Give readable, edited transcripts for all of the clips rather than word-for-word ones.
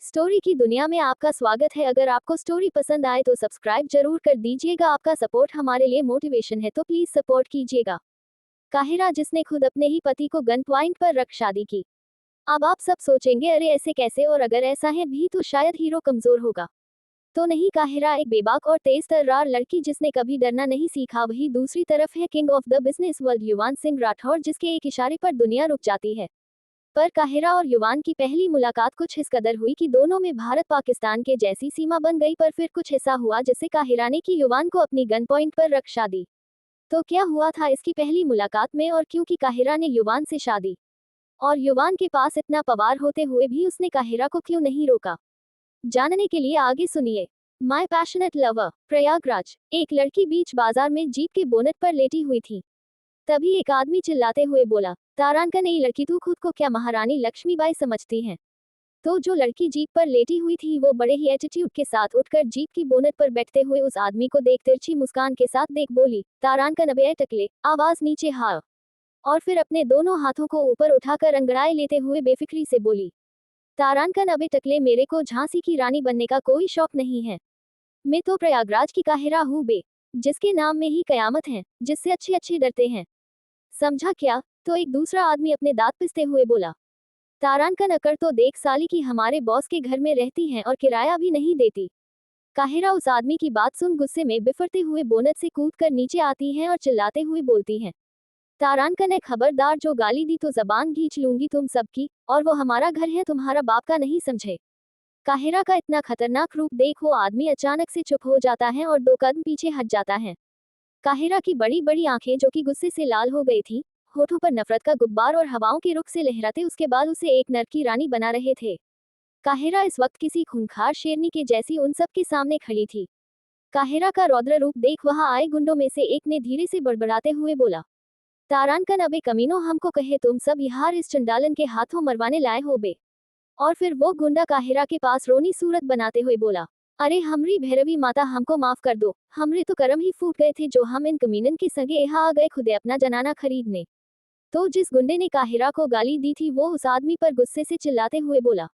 Story की दुनिया में आपका स्वागत है। अगर आपको स्टोरी पसंद आए तो सब्सक्राइब जरूर कर दीजिएगा। आपका सपोर्ट हमारे लिए मोटिवेशन है, तो प्लीज सपोर्ट कीजिएगा। काहिरा, जिसने खुद अपने ही पति को गन पॉइंट पर रख शादी की। अब आप सब सोचेंगे, अरे ऐसे कैसे, और अगर ऐसा है भी तो शायद हीरो कमजोर होगा। तो नहीं, काहिरा एक बेबाक और तेज तर्रार लड़की जिसने कभी डरना नहीं सीखा। वही दूसरी तरफ है king of the business world युवान सिंह राठौर, जिसके एक इशारे पर दुनिया रुक जाती है। पर काहिरा और युवान की पहली मुलाकात कुछ इस कदर हुई कि दोनों में भारत पाकिस्तान के जैसी सीमा बन गई। पर फिर कुछ ऐसा हुआ जिससे काहिरा ने की युवान को अपनी गन पॉइंट पर रख शादी। तो क्या हुआ था इसकी पहली मुलाकात में, और क्यों की काहिरा ने युवान से शादी, और युवान के पास इतना पावर होते हुए भी उसने काहिरा को क्यों नहीं रोका? जानने के लिए आगे सुनिए। My passionate lover. प्रयागराज। एक लड़की बीच बाजार में जीप के बोनट पर लेटी हुई थी। तभी एक आदमी चिल्लाते हुए बोला, तारांकन, ये लड़की, तू खुद को क्या महारानी लक्ष्मीबाई समझती है? तो जो लड़की जीप पर लेटी हुई थी वो बड़े ही एटीट्यूड के साथ उठकर जीप की बोनट पर बैठते हुए उस आदमी को देख तिरछी मुस्कान के साथ देख बोली, तारांकन, अबे टकले, आवाज नीचे हाँ। और फिर अपने दोनों हाथों को ऊपर उठाकर अंगड़ाए लेते हुए बेफिक्री से बोली, तारांकन, अबे टकले, मेरे को झांसी की रानी बनने का कोई शौक नहीं है। मैं तो प्रयागराज की काहिरा हूँ बे, जिसके नाम में ही कयामत है, जिससे अच्छे अच्छे डरते हैं। समझा क्या? तो एक दूसरा आदमी अपने दांत पिसते हुए बोला, तारांकन, अकर तो देख साली की हमारे बॉस के घर में रहती हैं और किराया भी नहीं देती। काहिरा उस आदमी की बात सुन गुस्से में बिफरते हुए बोनट से कूदकर नीचे आती हैं और चिल्लाते हुए बोलती हैं, तारांकन, है खबरदार, जो गाली दी तो जबान खींच लूंगी तुम सबकी, और वो हमारा घर है, तुम्हारा बाप का नहीं, समझे? काहिरा का इतना खतरनाक रूप देख वो आदमी अचानक से चुप हो जाता है और 2 कदम पीछे हट जाता है। काहिरा की बड़ी बड़ी आंखें, जो कि गुस्से से लाल हो गई थी, होठों पर नफरत का गुब्बार और हवाओं के रुख से लहराते उसके बाद उसे एक नर की रानी बना रहे थे। काहिरा इस वक्त किसी खूंखार शेरनी के जैसी उन सब के सामने खड़ी थी। काहिरा का रौद्र रूप देख वहां आए गुंडों में से एक ने धीरे से बड़बड़ाते हुए बोला, तारांकन, अबे कमीनों, हमको कहे तुम सब यहाँ इस चंडालन के हाथों मरवाने लाए हो बे। और फिर वो गुंडा काहिरा के पास रोनी सूरत बनाते हुए बोला, अरे हमरी भैरवी माता, हमको माफ कर दो, हमरे तो करम ही फूट गए थे जो हम इन कमीनन के संगे यहाँ आ गए खुदे अपना जनाना खरीदने। तो जिस गुंडे ने काहिरा को गाली दी थी वो उस आदमी पर गुस्से से चिल्लाते हुए बोला,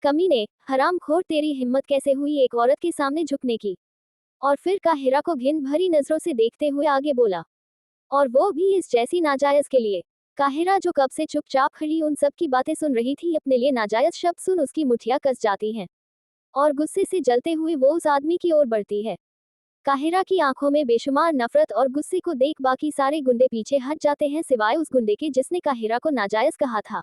कमीने, हरामखोर, तेरी हिम्मत कैसे हुई एक औरत के सामने झुकने की? और फिर काहिरा को घिन भरी नजरों से देखते हुए आगे बोला, और वो भी इस जैसी नाजायज के लिए? काहिरा, जो कब से चुपचाप खड़ी उन सब की बातें सुन रही थी, अपने लिए नाजायज शब्द सुन उसकी मुठिया कस जाती हैं और गुस्से से जलते हुए वो उस आदमी की ओर बढ़ती है। काहिरा की आंखों में बेशुमार नफरत और गुस्से को देख बाकी सारे गुंडे पीछे हट जाते हैं, सिवाय उस गुंडे के जिसने काहिरा को नाजायज कहा था।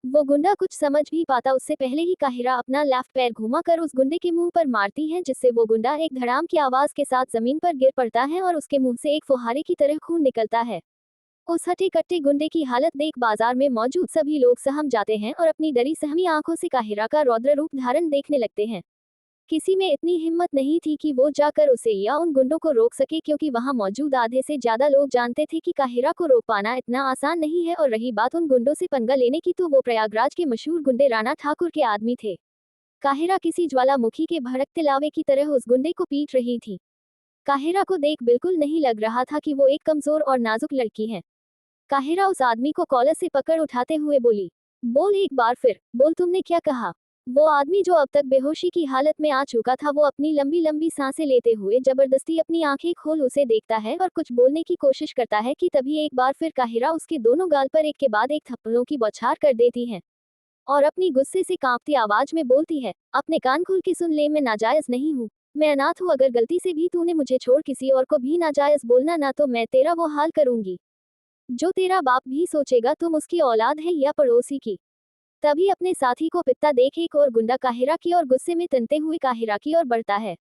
वो गुंडा कुछ समझ भी पाता उससे पहले ही काहिरा अपना लेफ्ट पैर घुमा कर उस गुंडे के मुंह पर मारती है, जिससे वो गुंडा एक धड़ाम की आवाज के साथ जमीन पर गिर पड़ता है और उसके मुंह से एक फुहारे की तरह खून निकलता है। उस हटे कट्टे गुंडे की हालत देख बाजार में मौजूद सभी लोग सहम जाते हैं और अपनी डरी सहमी आंखों से काहिरा का रौद्र रूप धारण देखने लगते हैं। किसी में इतनी हिम्मत नहीं थी कि वो जाकर उसे या उन गुंडों को रोक सके, क्योंकि वहां मौजूद आधे से ज्यादा लोग जानते थे कि काहिरा को रोक पाना इतना आसान नहीं है। और रही बात उन गुंडों से पंगा लेने की, तो वो प्रयागराज के मशहूर गुंडे राणा ठाकुर के आदमी थे। काहिरा किसी ज्वालामुखी के भड़कते लावे की तरह उस गुंडे को पीट रही थी। काहिरा को देख बिल्कुल नहीं लग रहा था कि वो एक कमजोर और नाजुक लड़की है। काहिरा उस आदमी को कॉलर से पकड़ उठाते हुए बोली, बोल एक बार फिर, बोल, तुमने क्या कहा? वो आदमी जो अब तक बेहोशी की हालत में आ चुका था, वो अपनी लंबी लंबी सांसें लेते हुए जबरदस्ती अपनी आंखें खोल उसे देखता है और कुछ बोलने की कोशिश करता है कि तभी एक बार फिर काहिरा उसके दोनों गाल पर एक के बाद एक थप्पड़ों की बौछार कर देती है और अपनी गुस्से से कांपती आवाज में बोलती है, अपने कान खोल के सुन ले, मैं नाजायज नहीं हूँ, मैं अनाथ हूँ। अगर गलती से भी तूने मुझे छोड़ किसी और को भी नाजायज बोलना ना, तो मैं तेरा वो हाल करूंगी जो तेरा बाप भी सोचेगा, तुम उसकी औलाद है या पड़ोसी की। तभी अपने साथी को पिता देख एक और गुंडा काहिरा की और गुस्से में तनते हुए काहिरा की ओर बढ़ता है,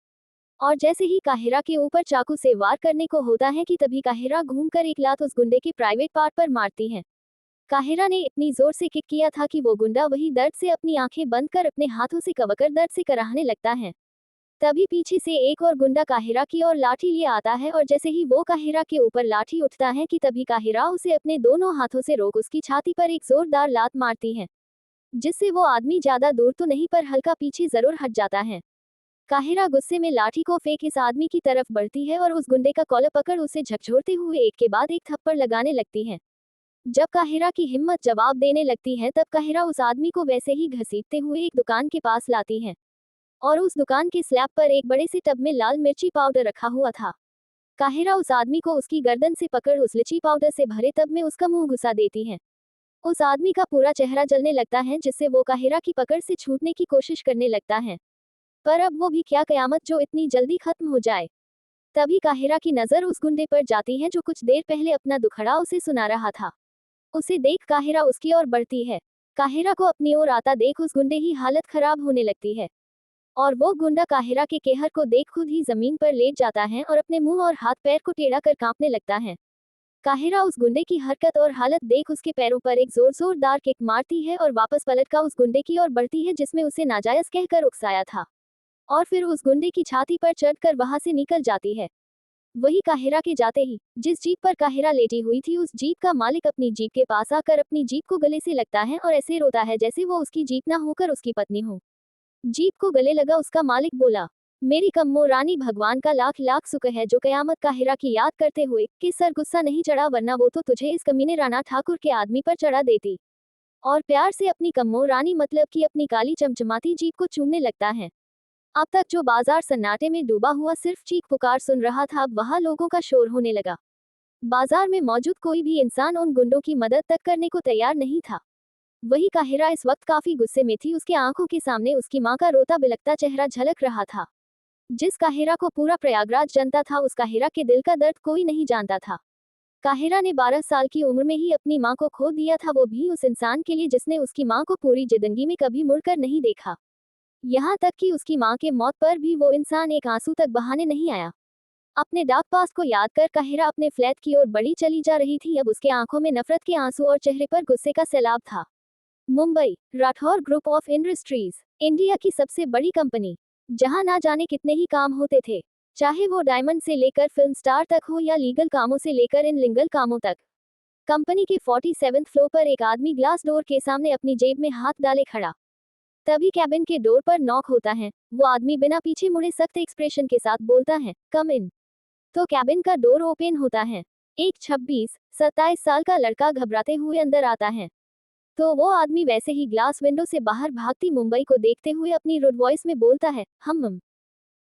और जैसे ही काहिरा के ऊपर चाकू से वार करने को होता है कि तभी काहिरा घूमकर एक लात उस गुंडे के प्राइवेट पार्ट पर मारती है। काहिरा ने इतनी जोर से किक किया था कि वो गुंडा वही दर्द से अपनी आंखें बंद कर अपने हाथों से कवकर दर्द से कराहने लगता है। तभी पीछे से एक और गुंडा काहिरा की ओर लाठी लिए आता है, और जैसे ही वो काहिरा के ऊपर लाठी उठता है कि तभी काहिरा उसे अपने दोनों हाथों से रोक उसकी छाती पर एक जोरदार लात मारती है, जिससे वो आदमी ज्यादा दूर तो नहीं पर हल्का पीछे जरूर हट जाता है। काहिरा गुस्से में लाठी को फेंक इस आदमी की तरफ बढ़ती है और उस गुंडे का कॉलर पकड़ उसे झकझोरते हुए एक के बाद एक थप्पड़ लगाने लगती है। जब काहिरा की हिम्मत जवाब देने लगती है तब काहिरा उस आदमी को वैसे ही घसीटते हुए एक दुकान के पास लाती है और उस दुकान के स्लैब पर एक बड़े से टब में लाल मिर्ची पाउडर रखा हुआ था। काहिरा उस आदमी को उसकी गर्दन से पकड़ उस लिची पाउडर से भरे टब में उसका मुंह घुसा देती है। उस आदमी का पूरा चेहरा जलने लगता है जिससे वो काहिरा की पकड़ से छूटने की कोशिश करने लगता है। पर अब वो भी क्या कयामत जो इतनी जल्दी खत्म हो जाए। तभी काहिरा की नजर उस गुंडे पर जाती है जो कुछ देर पहले अपना दुखड़ा उसे सुना रहा था। उसे देख काहिरा उसकी ओर बढ़ती है। काहिरा को अपनी ओर आता देख उस गुंडे की हालत खराब होने लगती है और वो गुंडा काहिरा के कहर को देख खुद ही जमीन पर लेट जाता है और अपने मुंह और हाथ पैर को टेढ़ा कर कांपने लगता है। काहिरा उस गुंडे की हरकत और हालत देख उसके पैरों पर एक जोरदार किक मारती है और वापस पलटकर उस गुंडे की ओर बढ़ती है जिसमें उसे नाजायज कहकर उकसाया था और फिर उस गुंडे की छाती पर चढ़कर वहां से निकल जाती है। वही काहिरा के जाते ही जिस जीप पर काहिरा लेटी हुई थी उस जीप का मालिक अपनी जीप के पास आकर अपनी जीप को गले से लगता है और ऐसे रोता है जैसे वो उसकी जीप ना होकर उसकी पत्नी हो। जीप को गले लगा उसका मालिक बोला, मेरी कम्मो रानी भगवान का लाख लाख शुक्र है जो कयामत काहिरा की याद करते हुए कि सर गुस्सा नहीं चढ़ा वरना वो तो तुझे इस कमीने राणा ठाकुर के आदमी पर चढ़ा देती। और प्यार से अपनी कम्मो रानी मतलब कि अपनी काली चमचमाती जीप को चूमने लगता है। अब तक जो बाजार सन्नाटे में डूबा हुआ सिर्फ चीख पुकार सुन रहा था अब वहां लोगों का शोर होने लगा। बाजार में मौजूद कोई भी इंसान उन गुंडों की मदद तक करने को तैयार नहीं था। वही काहिरा इस वक्त काफी गुस्से में थी। उसके आंखों के सामने उसकी मां का रोता बिलखता चेहरा झलक रहा था। जिस काहिरा को पूरा प्रयागराज जानता था उस काहिरा के दिल का दर्द कोई नहीं जानता था। काहिरा ने 12 साल की उम्र में ही अपनी मां को खो दिया था, वो भी उस इंसान के लिए जिसने उसकी मां को पूरी जिंदगी में कभी मुड़कर नहीं देखा। यहाँ तक कि उसकी मां के मौत पर भी वो इंसान एक आंसू तक बहाने नहीं आया। अपने डाक पास को याद कर काहिरा अपने फ्लैट की ओर बढ़ी चली जा रही थी। अब उसके आंखों में नफरत के आंसू और चेहरे पर गुस्से का सैलाब था। Mumbai Rathore group of industries, India की सबसे बड़ी कंपनी, जहां ना जाने कितने ही काम होते थे, चाहे वो डायमंड से लेकर फिल्म स्टार तक हो या लीगल कामों से लेकर इन लीगल कामों तक। कंपनी के 47वें फ्लोर पर एक आदमी ग्लास डोर के सामने अपनी जेब में हाथ डाले खड़ा। तभी कैबिन के डोर पर नॉक होता है। वो आदमी बिना पीछे मुड़े सख्त एक्सप्रेशन के साथ बोलता है, कम इन। तो कैबिन का डोर ओपन होता है। एक 26-27 साल का लड़का घबराते हुए अंदर आता है। तो वो आदमी वैसे ही ग्लास विंडो से बाहर भागती मुंबई को देखते हुए अपनी रुड वॉइस में बोलता है, हम।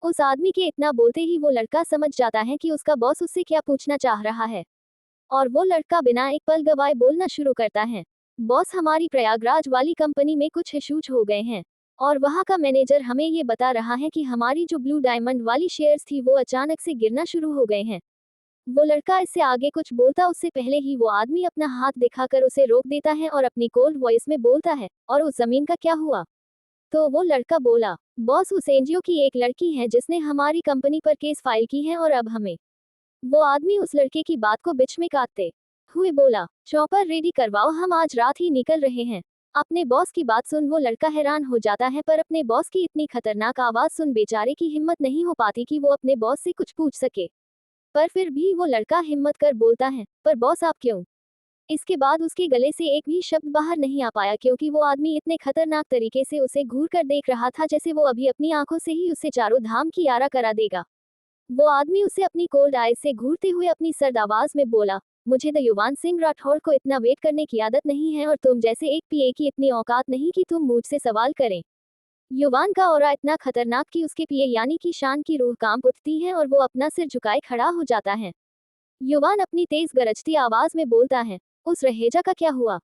उस आदमी के इतना बोलते ही वो लड़का समझ जाता है कि उसका बॉस उससे क्या पूछना चाह रहा है और वो लड़का बिना एक पल गवाए बोलना शुरू करता है, बॉस हमारी प्रयागराज वाली कंपनी में कुछ इश्यूज हो गए हैं और वहाँ का मैनेजर हमें ये बता रहा है कि हमारी जो ब्लू डायमंड वाली शेयर्स थी वो अचानक से गिरना शुरू हो गए हैं। वो लड़का इससे आगे कुछ बोलता उससे पहले ही वो आदमी अपना हाथ दिखाकर उसे रोक देता है और अपनी कोल्ड वॉइस में बोलता है, और उस जमीन का क्या हुआ? तो वो लड़का बोला, बॉस उस एनजीओ की एक लड़की है जिसने हमारी कंपनी पर केस फाइल की है और अब हमें। वो आदमी उस लड़के की बात को बीच में काटते हुए बोला, चॉपर रेडी करवाओ हम आज रात ही निकल रहे हैं। अपने बॉस की बात सुन वो लड़का हैरान हो जाता है पर अपने बॉस की इतनी खतरनाक आवाज सुन बेचारे की हिम्मत नहीं हो पाती कि वो अपने बॉस से कुछ पूछ सके। पर फिर भी वो लड़का हिम्मत कर बोलता है, पर बॉस आप क्यों? इसके बाद उसके गले से एक भी शब्द बाहर नहीं आ पाया क्योंकि वो आदमी इतने खतरनाक तरीके से उसे घूर कर देख रहा था जैसे वो अभी अपनी आंखों से ही उसे चारों धाम की यारा करा देगा। वो आदमी उसे अपनी कोल्ड आइज से घूरते हुए अपनी सर्द आवाज में बोला, मुझे द युवान सिंह राठौर को इतना वेट करने की आदत नहीं है और तुम जैसे एक पीए की इतनी औकात नहीं कि तुम मुझसे सवाल करें। युवान का ऑरा इतना खतरनाक कि उसके पीए यानी कि शान की रूह कांप उठती है और वो अपना सिर झुकाए खड़ा हो जाता है। युवान अपनी तेज गरजती आवाज में बोलता है, उस रहेजा का क्या हुआ?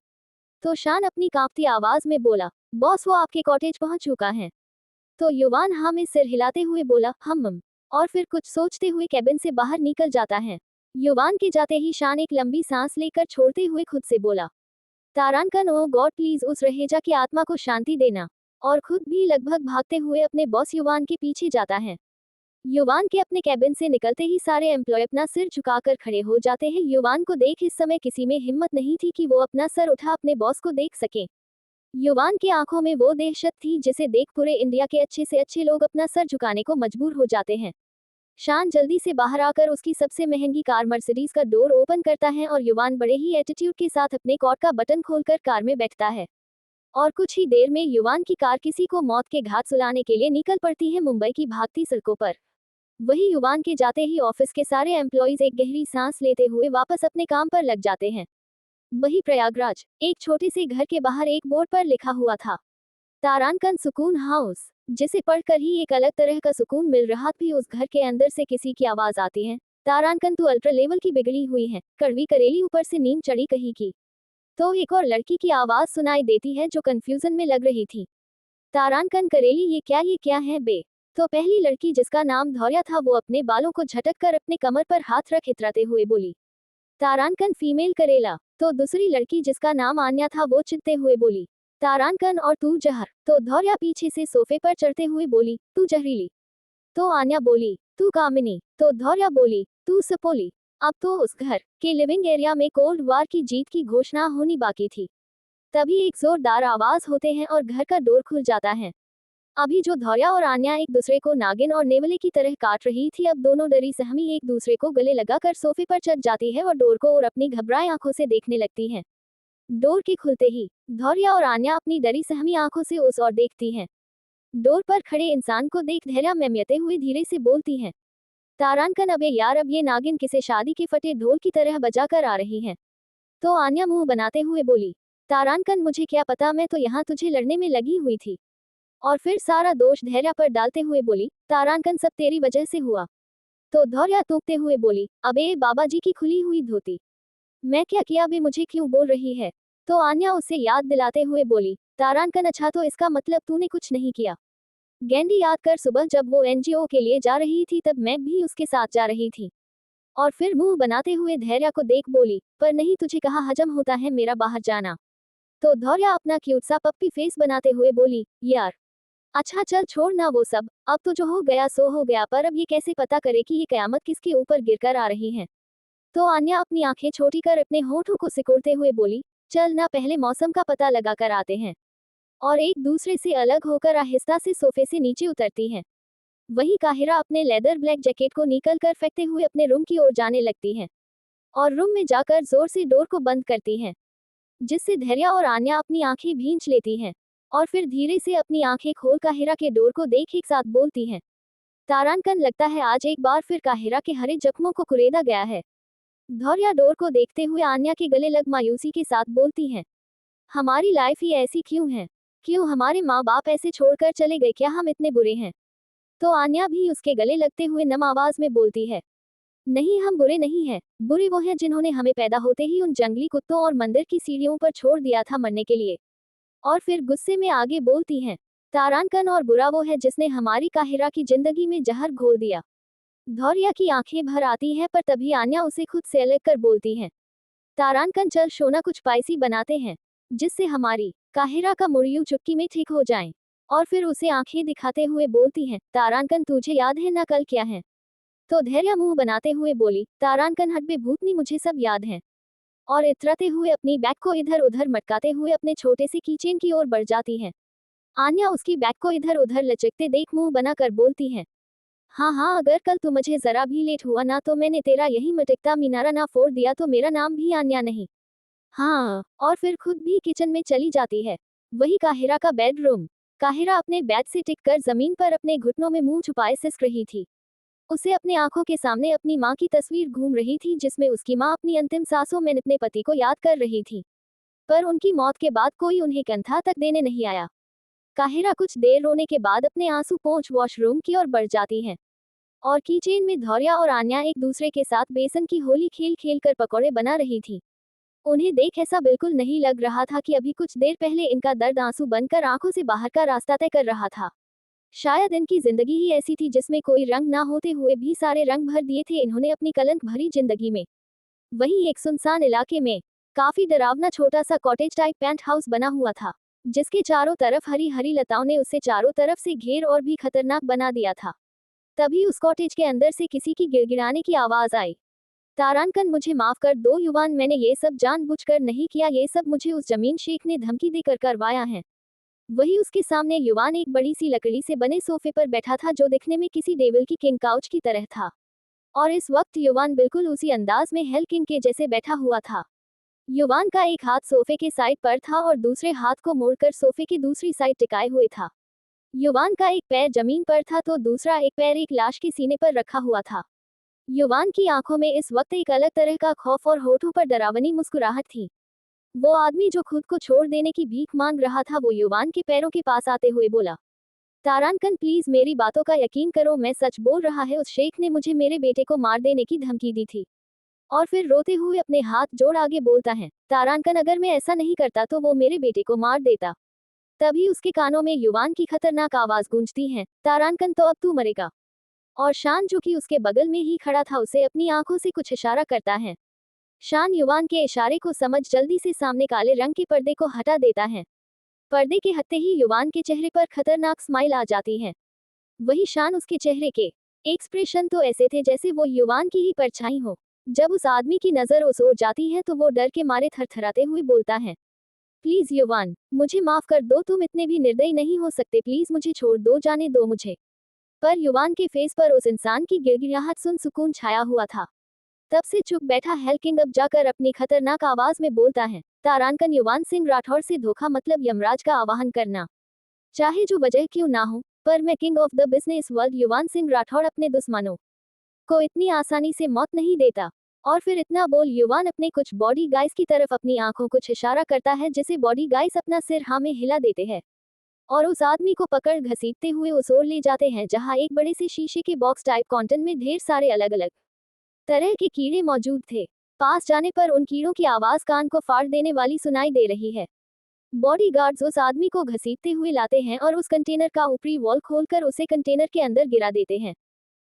तो शान अपनी कांपती आवाज में बोला, बॉस वो आपके कॉटेज पहुंच चुका है। तो युवान हाँ में सिर हिलाते हुए बोला, हम। और फिर कुछ सोचते हुए कैबिन से बाहर निकल जाता है। युवान के जाते ही शान एक लंबी सांस लेकर छोड़ते हुए खुद से बोला, तारांकन ओ गॉड प्लीज उस रहेजा की आत्मा को शांति देना, और खुद भी लगभग भागते हुए अपने बॉस युवान के पीछे जाता है। युवान के अपने कैबिन से निकलते ही सारे एम्प्लॉय अपना सिर झुकाकर खड़े हो जाते हैं। युवान को देख इस समय किसी में हिम्मत नहीं थी कि वो अपना सर उठा अपने बॉस को देख सके। युवान की आंखों में वो दहशत थी जिसे देख पूरे इंडिया के अच्छे से अच्छे लोग अपना सर झुकाने को मजबूर हो जाते हैं। शान जल्दी से बाहर आकर उसकी सबसे महंगी कार मर्सिडीज का डोर ओपन करता है और युवान बड़े ही एटीट्यूड के साथ अपने कॉट का बटन खोलकर कार में बैठता है। और कुछ ही देर में युवान की कार किसी को मौत के घाट सुलाने के लिए निकल पड़ती है मुंबई की भागती सड़कों पर। वही युवान के जाते ही ऑफिस के सारे एम्प्लॉइज एक गहरी सांस लेते हुए वापस अपने काम पर लग जाते हैं। वही प्रयागराज। एक छोटे से घर के बाहर एक बोर्ड पर लिखा हुआ था, तारांकन सुकून हाउस, जिसे पढ़कर ही एक अलग तरह का सुकून मिल रहा भी। उस घर के अंदर से किसी की आवाज आती है, तारांकन तू अल्ट्रा लेवल की बिगड़ी हुई है, कड़वी करेली, ऊपर से नींद चढ़ी कहीं की। तो एक और लड़की की आवाज सुनाई देती है जो कंफ्यूजन में लग रही थी, तारांकन करेली ये क्या है बे। तो पहली लड़की जिसका नाम धौर्या था वो अपने बालों को झटक कर अपने कमर पर हाथ रख इतराते हुए बोली, तारांकन फीमेल करेला। तो दूसरी लड़की जिसका नाम आन्या था वो चिढ़ते हुए बोली, तारांकन और तू जहर। तो धौर्या पीछे से सोफे पर चढ़ते हुए बोली, तू जहरीली। तो आन्या बोली, तू कामिनी। तो धौर्या बोली, तू सपोली। अब तो उस घर के लिविंग एरिया में कोल्ड वार की जीत की घोषणा होनी बाकी थी। तभी एक जोरदार आवाज होते हैं और घर का डोर खुल जाता है। अभी जो धौर्या और आन्या एक दूसरे को नागिन और नेवले की तरह काट रही थी, अब दोनों डरी सहमी एक दूसरे को गले लगाकर सोफे पर चढ़ जाती है और डोर को और अपनी घबराई आंखों से देखने लगती है। डोर के खुलते ही धौर्या और आन्या अपनी डरी सहमी आंखों से उस ओर देखती हैं। डोर पर खड़े इंसान को देख धैर्या मेमयते हुए धीरे से बोलती है, तारांकन अबे यार, अब ये नागिन किसे शादी के फटे ढोल की तरह बजाकर आ रही है। तो आन्या मुंह बनाते हुए बोली, तारांकन मुझे क्या पता, मैं तो यहाँ तुझे लड़ने में लगी हुई थी। और फिर सारा दोष धैर्या पर डालते हुए बोली, तारांकन सब तेरी वजह से हुआ। तो धौर्या तूकते हुए बोली, अबे बाबा जी की खुली हुई धोती, मैं क्या किया बे, मुझे क्यों बोल रही है। तो आन्या उसे याद दिलाते हुए बोली, तारांकन अच्छा तो इसका मतलब तूने कुछ नहीं किया। गैंडी याद कर, सुबह जब वो एनजीओ के लिए जा रही थी तब मैं भी उसके साथ जा रही थी। और फिर मुंह बनाते हुए धैर्या को देख बोली, पर नहीं तुझे कहाँ हजम होता है मेरा बाहर जाना। तो धौर्या अपना क्यूट सा पप्पी फेस बनाते हुए बोली, यार अच्छा चल छोड़ ना वो सब, अब तो जो हो गया सो हो गया, पर अब ये कैसे पता करे कि ये कयामत किसके ऊपर गिरकर आ रही है। तो आन्या अपनी आंखें छोटी कर अपने होठों को सिकुड़ते हुए बोली, चल ना पहले मौसम का पता लगा कर आते हैं। और एक दूसरे से अलग होकर आहिस्ता से सोफे से नीचे उतरती है। वही काहिरा अपने लेदर ब्लैक जैकेट को निकल कर फेंकते हुए अपने रूम की ओर जाने लगती है और रूम में जाकर जोर से डोर को बंद करती है, जिससे धैर्या और आन्या अपनी आंखें भींच लेती हैं। और फिर धीरे से अपनी आंखें खोल काहिरा के डोर को देख एक साथ बोलती हैं, तारांकन लगता है आज एक बार फिर काहिरा के हरे जख्मों को कुरेदा गया है। धौर्या डोर को देखते हुए आन्या के गले लग मायूसी के साथ बोलती हैं, हमारी लाइफ ही ऐसी क्यों है, क्यों हमारे माँ बाप ऐसे छोड़कर चले गए, क्या हम इतने बुरे हैं। तो आन्या भी उसके गले लगते हुए नम आवाज में बोलती है, नहीं हम बुरे नहीं हैं, बुरे वो हैं जिन्होंने हमें पैदा होते ही उन जंगली कुत्तों और मंदिर की सीढ़ियों पर छोड़ दिया था मरने के लिए। और फिर गुस्से में आगे बोलती हैं, तारांकन और बुरा वो है जिसने हमारी काहिरा की जिंदगी में जहर घोल दिया। धौर्या की आंखें भर आती हैं, पर तभी आन्या उसे खुद से अलग कर बोलती हैं, तारांकन चल शोना कुछ स्पाइसी बनाते हैं जिससे हमारी काहिरा का मुड़ियों चुटकी में ठीक हो जाए। और फिर उसे आंखें दिखाते हुए बोलती हैं, तारांकन तुझे याद है ना कल क्या है। तो धैर्या मुंह बनाते हुए बोली, तारांकन हट बे भूतनी, मुझे सब याद है। और इतराते हुए अपनी बैग को इधर उधर मटकाते हुए अपने छोटे से कीचेन की ओर बढ़ जाती है। आन्या उसकी बैग को इधर उधर लचकते देख मुंह बनाकर बोलती है, हाँ हाँ, अगर कल तू मुझे जरा भी लेट हुआ ना तो मैंने तेरा यही मटकता मीनारा ना फोड़ दिया तो मेरा नाम भी आन्या नहीं। हाँ। और फिर खुद भी किचन में चली जाती है। वही काहिरा का बेडरूम। काहिरा अपने बेड से टिककर जमीन पर अपने घुटनों में मुंह छुपाए सिसक रही थी। उसे अपने आंखों के सामने अपनी माँ की तस्वीर घूम रही थी, जिसमें उसकी माँ अपनी अंतिम सांसों में अपने पति को याद कर रही थी। पर उनकी मौत के बाद कोई उन्हें कंधा तक देने नहीं आया। काहिरा कुछ देर रोने के बाद अपने आंसू पोंछ वॉशरूम की ओर बढ़ जाती है। और किचन में धौर्या और आन्या एक दूसरे के साथ बेसन की होली खेल खेल कर पकौड़े बना रही थी। उन्हें देख ऐसा बिल्कुल नहीं लग रहा था कि अभी कुछ देर पहले इनका दर्द आंसू बनकर आंखों से बाहर का रास्ता तय कर रहा था। शायद इनकी जिंदगी ही ऐसी थी जिसमें कोई रंग ना होते हुए भी सारे रंग भर दिए थे इन्होंने अपनी कलंक भरी जिंदगी में। वहीं एक सुनसान इलाके में काफी डरावना छोटा सा कॉटेज टाइप पेंट हाउस बना हुआ था, जिसके चारों तरफ हरी हरी लताओं ने उसे चारों तरफ से घेर और भी खतरनाक बना दिया था। तभी उस कॉटेज के अंदर से किसी की गिड़गिड़ाने की आवाज आई, तारांकन मुझे माफ कर दो युवान, मैंने ये सब जानबूझकर नहीं किया, ये सब मुझे उस जमीन शेख ने धमकी देकर करवाया है। वही उसके सामने युवान एक बड़ी सी लकड़ी से बने सोफे पर बैठा था जो दिखने में किसी डेविल की किंग काउच की तरह था। और इस वक्त युवान बिल्कुल उसी अंदाज में हेल किंग के जैसे बैठा हुआ था। युवान का एक हाथ सोफे के साइड पर था और दूसरे हाथ को मोड़कर सोफे की दूसरी साइड टिकाए हुए था। युवान का एक पैर जमीन पर था तो दूसरा एक पैर एक लाश के सीने पर रखा हुआ था। युवान की आंखों में इस वक्त एक अलग तरह का खौफ और होठों पर डरावनी मुस्कुराहट थी। वो आदमी जो खुद को छोड़ देने की भीख मांग रहा था वो युवान के पैरों के पास आते हुए बोला, तारानकन प्लीज मेरी बातों का यकीन करो, मैं सच बोल रहा है, उस शेख ने मुझे मेरे बेटे को मार देने की धमकी दी थी। और फिर रोते हुए अपने हाथ जोड़ आगे बोलता है, तारानकन अगर मैं ऐसा नहीं करता तो वो मेरे बेटे को मार देता। तभी उसके कानों में युवान की खतरनाक आवाज गूंजती है, तारानकन तो अब तू मरेगा। और शान जो कि उसके बगल में ही खड़ा था उसे अपनी आंखों से कुछ इशारा करता है। शान युवान के इशारे को समझ जल्दी से सामने काले रंग के पर्दे को हटा देता है। पर्दे के हटते ही युवान के चेहरे पर खतरनाक स्माइल आ जाती है। वही शान उसके चेहरे के एक्सप्रेशन तो ऐसे थे जैसे वो युवान की ही परछाई हो। जब उस आदमी की नजर उस ओर जाती है तो वो डर के मारे थरथराते हुए बोलता है, प्लीज युवान, मुझे माफ कर दो, तुम इतने भी निर्दयी नहीं हो सकते, प्लीज मुझे छोड़ दो, जाने दो मुझे। पर युवान के फेस पर उस इंसान की गिड़गिड़ाहट सुन सुकून छाया हुआ था। तब से चुप बैठा हेलकिंग अब जाकर अपनी खतरनाक आवाज में बोलता है, तारानकन युवान सिंह राठौर से धोखा मतलब यमराज का आवाहन करना, चाहे जो वजह क्यों ना हो, पर मैं king of the business world युवान सिंह राठौर अपने दुश्मनों को इतनी आसानी से मौत नहीं देता। और फिर इतना बोल युवान अपने कुछ बॉडी गाइस की तरफ अपनी आंखों कुछ इशारा करता है जिसे बॉडी गाइस अपना सिर हाँ में हिला देते हैं और उस आदमी को पकड़ घसीटते हुए उस ओर ले जाते हैं जहां एक बड़े से शीशे के बॉक्स टाइप कॉन्टेन में ढेर सारे अलग अलग तरह के कीड़े मौजूद थे। पास जाने पर उन कीड़ों की आवाज कान को फाड़ देने वाली सुनाई दे रही है। बॉडीगार्ड्स उस आदमी को घसीटते हुए लाते हैं और उस कंटेनर का ऊपरी वॉल खोलकर उसे कंटेनर के अंदर गिरा देते हैं।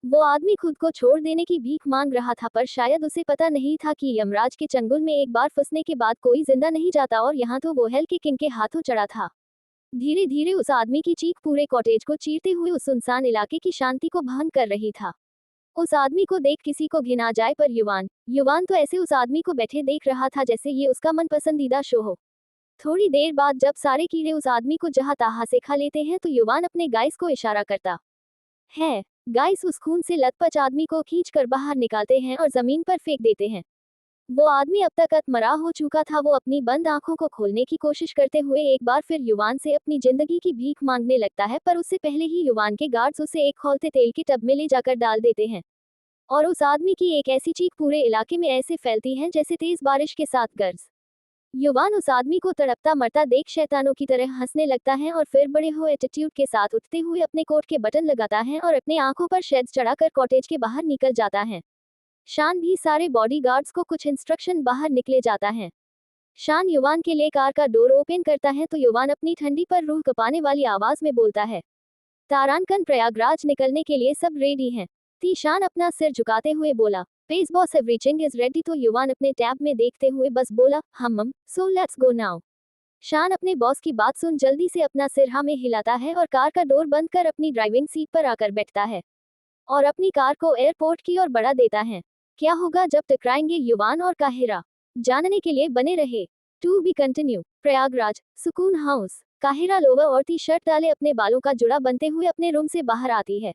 वो आदमी खुद को छोड़ देने की भीख मांग रहा था पर शायद उसे पता नहीं था कि यमराज के चंगुल में एक बार फंसने के बाद कोई जिंदा नहीं जाता और यहाँ तो वो हेल के किंग के हाथों चढ़ा था। धीरे धीरे उस आदमी की चीख पूरे कॉटेज को चीरते हुए उस सुनसान इलाके की शांति को भंग कर रही था। उस आदमी को देख किसी को घिन आ जाए पर युवान तो ऐसे उस आदमी को बैठे देख रहा था जैसे ये उसका मन पसंदीदा शो हो। थोड़ी देर बाद जब सारे कीड़े उस आदमी को जहां तहां से खा लेते हैं तो युवान अपने गाइस को इशारा करता है। गाइस उस खून से लथपथ आदमी को खींचकर बाहर निकालते हैं और जमीन पर फेंक देते हैं। वो आदमी अब तक अधमरा हो चुका था। वो अपनी बंद आंखों को खोलने की कोशिश करते हुए एक बार फिर युवान से अपनी जिंदगी की भीख मांगने लगता है पर उससे पहले ही युवान के गार्ड्स उसे एक खौलते तेल के टब में ले जाकर डाल देते हैं और उस आदमी की एक ऐसी चीख पूरे इलाके में ऐसे फैलती है जैसे तेज बारिश के साथ गर्ज। युवान उस आदमी को तड़पता मरता देख शैतानों की तरह हंसने लगता है और फिर बड़े हुए एटीट्यूड के साथ उठते हुए अपने कोट के बटन लगाता है और अपने आंखों पर शेड्स चढ़ाकर कॉटेज के बाहर निकल जाता है। शान भी सारे बॉडीगार्ड्स को कुछ इंस्ट्रक्शन बाहर निकले जाता है। शान युवान के लिए कार का डोर ओपन करता है तो युवान अपनी ठंडी पर रूह कपाने वाली आवाज में बोलता है, तारानकन प्रयागराज निकलने के लिए सब रेडी हैं। शान अपना सिर झुकाते हुए बोला, पेस बॉस एवरीथिंग इज रेडी। तो युवान अपने टैब में देखते हुए बस बोला, हम सो लेट्स गो नाउ। शान अपने बॉस की बात सुन जल्दी से अपना सिर हाँ में हिलाता है और कार का डोर बंद कर अपनी ड्राइविंग सीट पर आकर बैठता है और अपनी कार को एयरपोर्ट की ओर बढ़ा देता है। क्या होगा जब टकराएंगे युवान और काहिरा, जानने के लिए बने रहे। To be continue. प्रयागराज सुकून हाउस। काहिरा लोवर और टी शर्ट डाले अपने बालों का जुड़ा बनते हुए अपने रूम से बाहर आती है।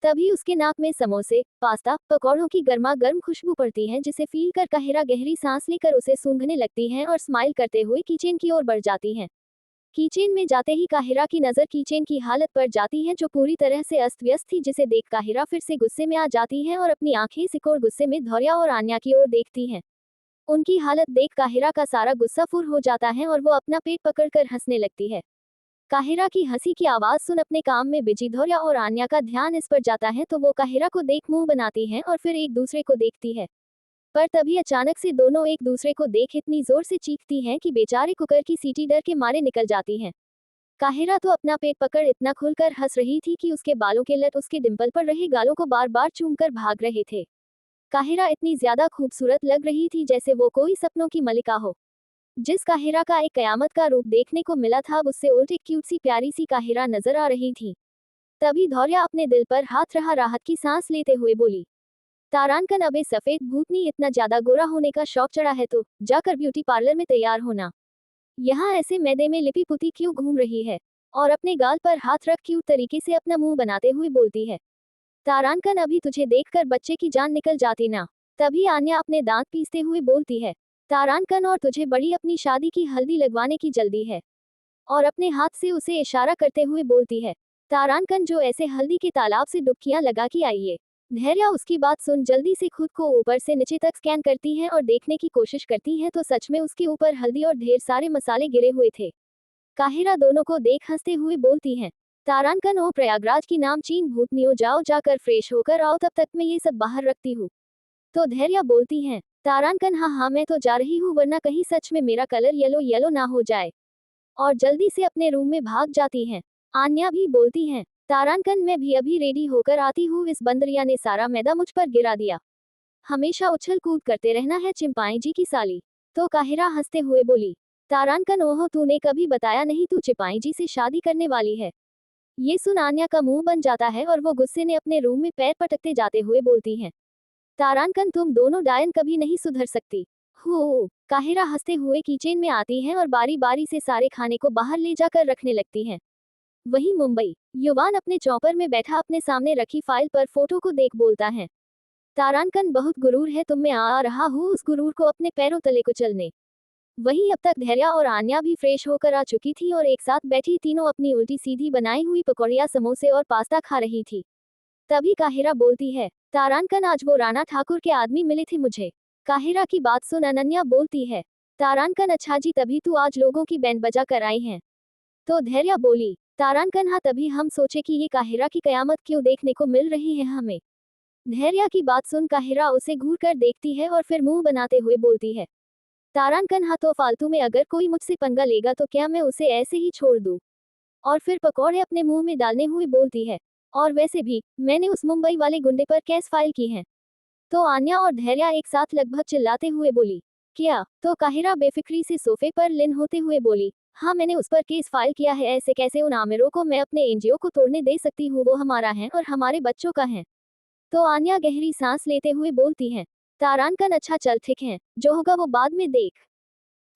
तभी उसके नाक में समोसे, पास्ता, पकौड़ों की गर्मा गर्म खुशबू पड़ती है जिसे फील कर काहिरा गहरी सांस लेकर उसे सूंघने लगती है और स्माइल करते हुए किचन की ओर बढ़ जाती है। किचन में जाते ही काहिरा की नजर किचन की हालत पर जाती है जो पूरी तरह से अस्त व्यस्त थी जिसे देख काहिरा फिर से गुस्से में आ जाती है और अपनी आंखें सिकोड़ गुस्से में धौर्या और आन्या की ओर देखती है। उनकी हालत देख काहिरा का सारा गुस्सा फुर हो जाता है और वो अपना पेट पकड़कर हंसने लगती है। काहिरा की हंसी की आवाज सुन अपने काम में बिजी धौर्या और आन्या का ध्यान इस पर जाता है तो वो काहिरा को देख मुंह बनाती हैं और फिर एक दूसरे को देखती है। पर तभी अचानक से दोनों एक दूसरे को देख इतनी जोर से चीखती हैं कि बेचारे कुकर की सीटी डर के मारे निकल जाती हैं। काहिरा तो अपना पेट पकड़ इतना खुलकर हंस रही थी कि उसके बालों के लट उसके डिंपल पर रहे गालों को बार बार चूमकर भाग रहे थे। काहिरा इतनी ज्यादा खूबसूरत लग रही थी जैसे वो कोई सपनों की मलिका हो। जिस काहिरा का एक कयामत का रूप देखने को मिला था उससे उल्टी क्यूट सी प्यारी सी काहिरा नजर आ रही थी। तभी धौर्या अपने दिल पर हाथ रहा राहत की सांस लेते हुए बोली, तारानकन अबे सफेद भूतनी इतना ज्यादा गोरा होने का शौक चढ़ा है तो जाकर ब्यूटी पार्लर में तैयार होना। यहाँ ऐसे मैदे में लिपी पुती क्यों घूम रही है। और अपने गाल पर हाथ रख क्यूट तरीके से अपना मुंह बनाते हुए बोलती है, तारानकन अभी तुझे देखकर बच्चे की जान निकल जाती ना। तभी आन्या अपने दांत पीसते हुए बोलती है, तारानकन और तुझे बड़ी अपनी शादी की हल्दी लगवाने की जल्दी है। और अपने हाथ से उसे इशारा करते हुए बोलती है, तारानकन जो ऐसे हल्दी के तालाब से डुबकियां लगा के आइए। धैर्या उसकी बात सुन जल्दी से खुद को ऊपर से नीचे तक स्कैन करती है और देखने की कोशिश करती है तो सच में उसके ऊपर हल्दी और ढेर सारे मसाले गिरे हुए थे। काहिरा दोनों को देख हंसते हुए बोलती है, तारांकन ओ प्रयागराज की नामचीन भूतनियो जाओ जाकर फ्रेश होकर आओ, तब तक मैं ये सब बाहर रखती हूँ। तो धैर्या बोलती है, तारांकन हाँ हाँ मैं तो जा रही हूँ, वरना कहीं सच में मेरा कलर येलो येलो ना हो जाए। और जल्दी से अपने रूम में भाग जाती है। आन्या भी बोलती है, तारांकन मैं भी अभी रेडी होकर आती हूँ, इस बंदरिया ने सारा मैदा मुझ पर गिरा दिया। हमेशा उछल कूद करते रहना है चिंपांजी की साली। तो काहिरा हंसते हुए बोली, तारांकन ओहो तूने कभी बताया नहीं तू चिंपांजी से शादी करने वाली है। ये सुन आन्या का मुंह बन जाता है और वो गुस्से ने अपने रूम में पैर पटकते जाते हुए बोलती है, तारांकन तुम दोनों डायन कभी नहीं सुधर सकती हो। काहिरा हंसते हुए किचन में आती है और बारी बारी से सारे खाने को बाहर ले जाकर रखने लगती है। वहीं मुंबई, युवान अपने चौपर में बैठा अपने सामने रखी फाइल पर फोटो को देख बोलता है, तारांकन बहुत गुरूर है तुम में, आ रहा हूँ उस गुरूर को अपने पैरों तले कुचलने। वहीं अब तक धैर्या और आन्या भी फ्रेश होकर आ चुकी थी और एक साथ बैठी तीनों अपनी उल्टी सीधी बनाई हुई पकौड़ियाँ समोसे और पास्ता खा रही थी। तभी काहिरा बोलती है, तारांकन आज वो राणा ठाकुर के आदमी मिले थे मुझे। काहिरा की बात सुन अनन्या बोलती है, तारांकन अच्छा जी तभी तू आज लोगों की बैंड बजा कर आई हैं। तो धैर्या बोली, तारांकन हाँ तभी हम सोचे कि ये काहिरा की कयामत क्यों देखने को मिल रही है हमें। धैर्या की बात सुन काहिरा उसे घूर कर देखती है और फिर मुंह बनाते हुए बोलती है, तारांकन हाँ तो फालतू में अगर कोई मुझसे पंगा लेगा तो क्या मैं उसे ऐसे ही छोड़ दूं। और फिर पकौड़े अपने मुंह में डालने हुए बोलती है, और वैसे भी मैंने उस मुंबई वाले गुंडे पर केस फाइल की है। तो आन्या और धैर्या एक साथ लगभग चिल्लाते हुए बोली, क्या? तो काहिरा बेफिक्री से सोफे पर लिन होते हुए बोली, हाँ मैंने उस पर केस फाइल किया है, ऐसे कैसे उन आमिरों को मैं अपने एनजीओ को तोड़ने दे सकती हूँ, वो हमारा है और हमारे बच्चों का है। तो आन्या गहरी सांस लेते हुए बोलती है, तारांकन अच्छा चल ठीक है, जो होगा वो बाद में देख।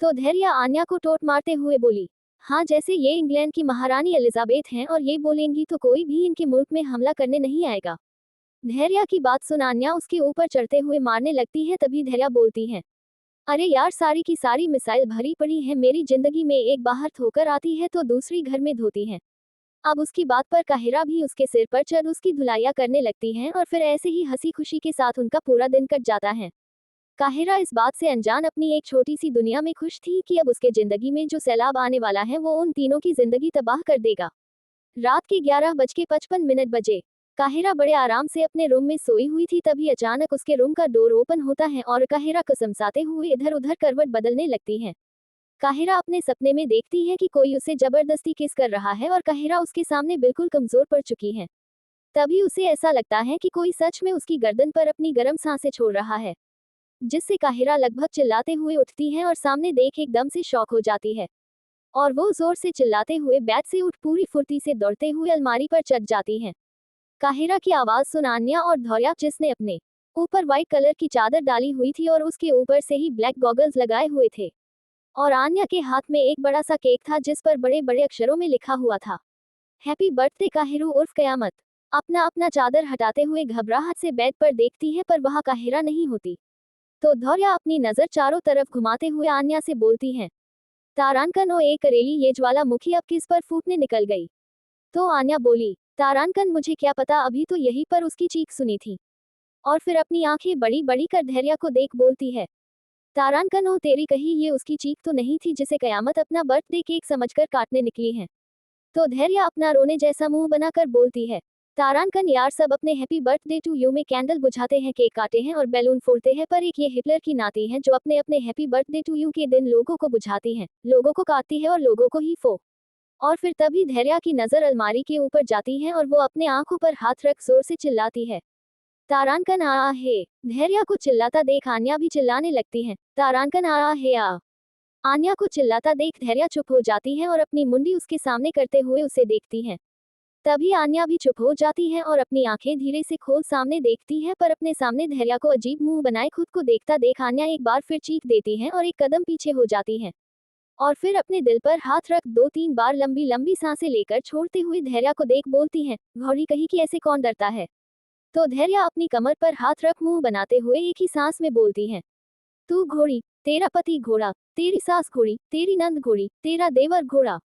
तो धैर्या आन्या को टोट मारते हुए बोली, हाँ जैसे ये इंग्लैंड की महारानी एलिजाबेथ हैं और ये बोलेंगी तो कोई भी इनके मुल्क में हमला करने नहीं आएगा। धैर्या की बात सुन आन्या उसके ऊपर चढ़ते हुए मारने लगती है। तभी धैर्या बोलती है, अरे यार सारी की सारी मिसाइल भरी पड़ी है मेरी जिंदगी में, एक बाहर धोकर आती है तो दूसरी घर में धोती है। अब उसकी बात पर काहिरा भी उसके सिर पर चढ़ उसकी धुलाइयां करने लगती हैं और फिर ऐसे ही हंसी खुशी के साथ उनका पूरा दिन कट जाता है। काहिरा इस बात से अनजान अपनी एक छोटी सी दुनिया में खुश थी कि अब उसके जिंदगी में जो सैलाब आने वाला है वो उन तीनों की जिंदगी तबाह कर देगा। रात के 11:55 बजे काहिरा बड़े आराम से अपने रूम में सोई हुई थी, तभी अचानक उसके रूम का डोर ओपन होता है और काहिरा कसमसाते हुए इधर उधर करवट बदलने लगती है। काहिरा अपने सपने में देखती है कि कोई उसे जबरदस्ती किस कर रहा है और काहिरा उसके सामने बिल्कुल कमजोर पड़ चुकी है। तभी उसे ऐसा लगता है कि कोई सच में उसकी गर्दन पर अपनी गर्म सांसें छोड़ रहा है, जिससे काहिरा लगभग चिल्लाते हुए उठती है और सामने देख एकदम से शॉक हो जाती है। और वो जोर से चिल्लाते हुए बेड से उठ पूरी फुर्ती से दौड़ते हुए अलमारी पर चढ़ जाती है। काहिरा की आवाज सुन आन्या और धौर्या, जिसने अपने ऊपर व्हाइट कलर की चादर डाली हुई थी और उसके ऊपर से ही ब्लैक गॉगल्स लगाए हुए थे, और आन्या के हाथ में एक बड़ा सा केक था जिस पर बड़े बड़े अक्षरों में लिखा हुआ था, हैप्पी बर्थडे काहिरू उर्फ कयामत। अपना अपना चादर हटाते हुए घबराहट से बेड पर देखती है पर वहां काहिरा नहीं होती। तो धौर्या अपनी नजर चारों तरफ घुमाते हुए आन्या से बोलती है, तारांकन ओ एक करेली ये ज्वालामुखी अब किस पर फूटने निकल गई। तो आन्या बोली, तारांकन मुझे क्या पता, अभी तो यहीं पर उसकी चीख सुनी थी। और फिर अपनी आंखें बड़ी बड़ी कर धैर्या को देख बोलती है, तारांकन ओ तेरी कही ये उसकी चीख तो नहीं थी जिसे कयामत अपना बर्थडे केक समझकर काटने निकली है। तो धैर्या अपना रोने जैसा मुंह बनाकर बोलती है, तारांकन यार सब अपने हैप्पी बर्थडे टू यू में कैंडल बुझाते हैं, केक काटे हैं और बैलून फोड़ते हैं, पर एक ये हिटलर की नाती है जो अपने अपने हैप्पी बर्थडे टू यू के दिन लोगों को बुझाती है, लोगों को काटती है और लोगों को ही फो। और फिर तभी धैर्या की नजर अलमारी के ऊपर जाती है और वो अपने आंखों पर हाथ रख जोर से चिल्लाती है, तारांकन आ है। धैर्या को चिल्लाता देख आन्या भी चिल्लाने लगती है, तारांकन आ है आ। आन्या को चिल्लाता देख धैर्या चुप हो जाती है और अपनी मुंडी उसके सामने करते हुए उसे देखती है। तभी आन्या भी चुप हो जाती है और अपनी आंखें धीरे से खोल सामने देखती है, पर अपने सामने धैर्या को अजीब मुंह बनाए खुद को देखता देख आन्या एक बार फिर चीख देती है और एक कदम पीछे हो जाती है। और फिर अपने दिल पर हाथ रख 2-3 बार लंबी लंबी सांसें लेकर छोड़ते हुए धैर्या को देख बोलती है, घोड़ी कहीं कि ऐसे कौन डरता है। तो धैर्या अपनी कमर पर हाथ रख मुंह बनाते हुए एक ही सांस में बोलती है, तू घोड़ी, तेरा पति घोड़ा, तेरी सास घोड़ी, तेरी नंद घोड़ी, तेरा देवर घोड़ा।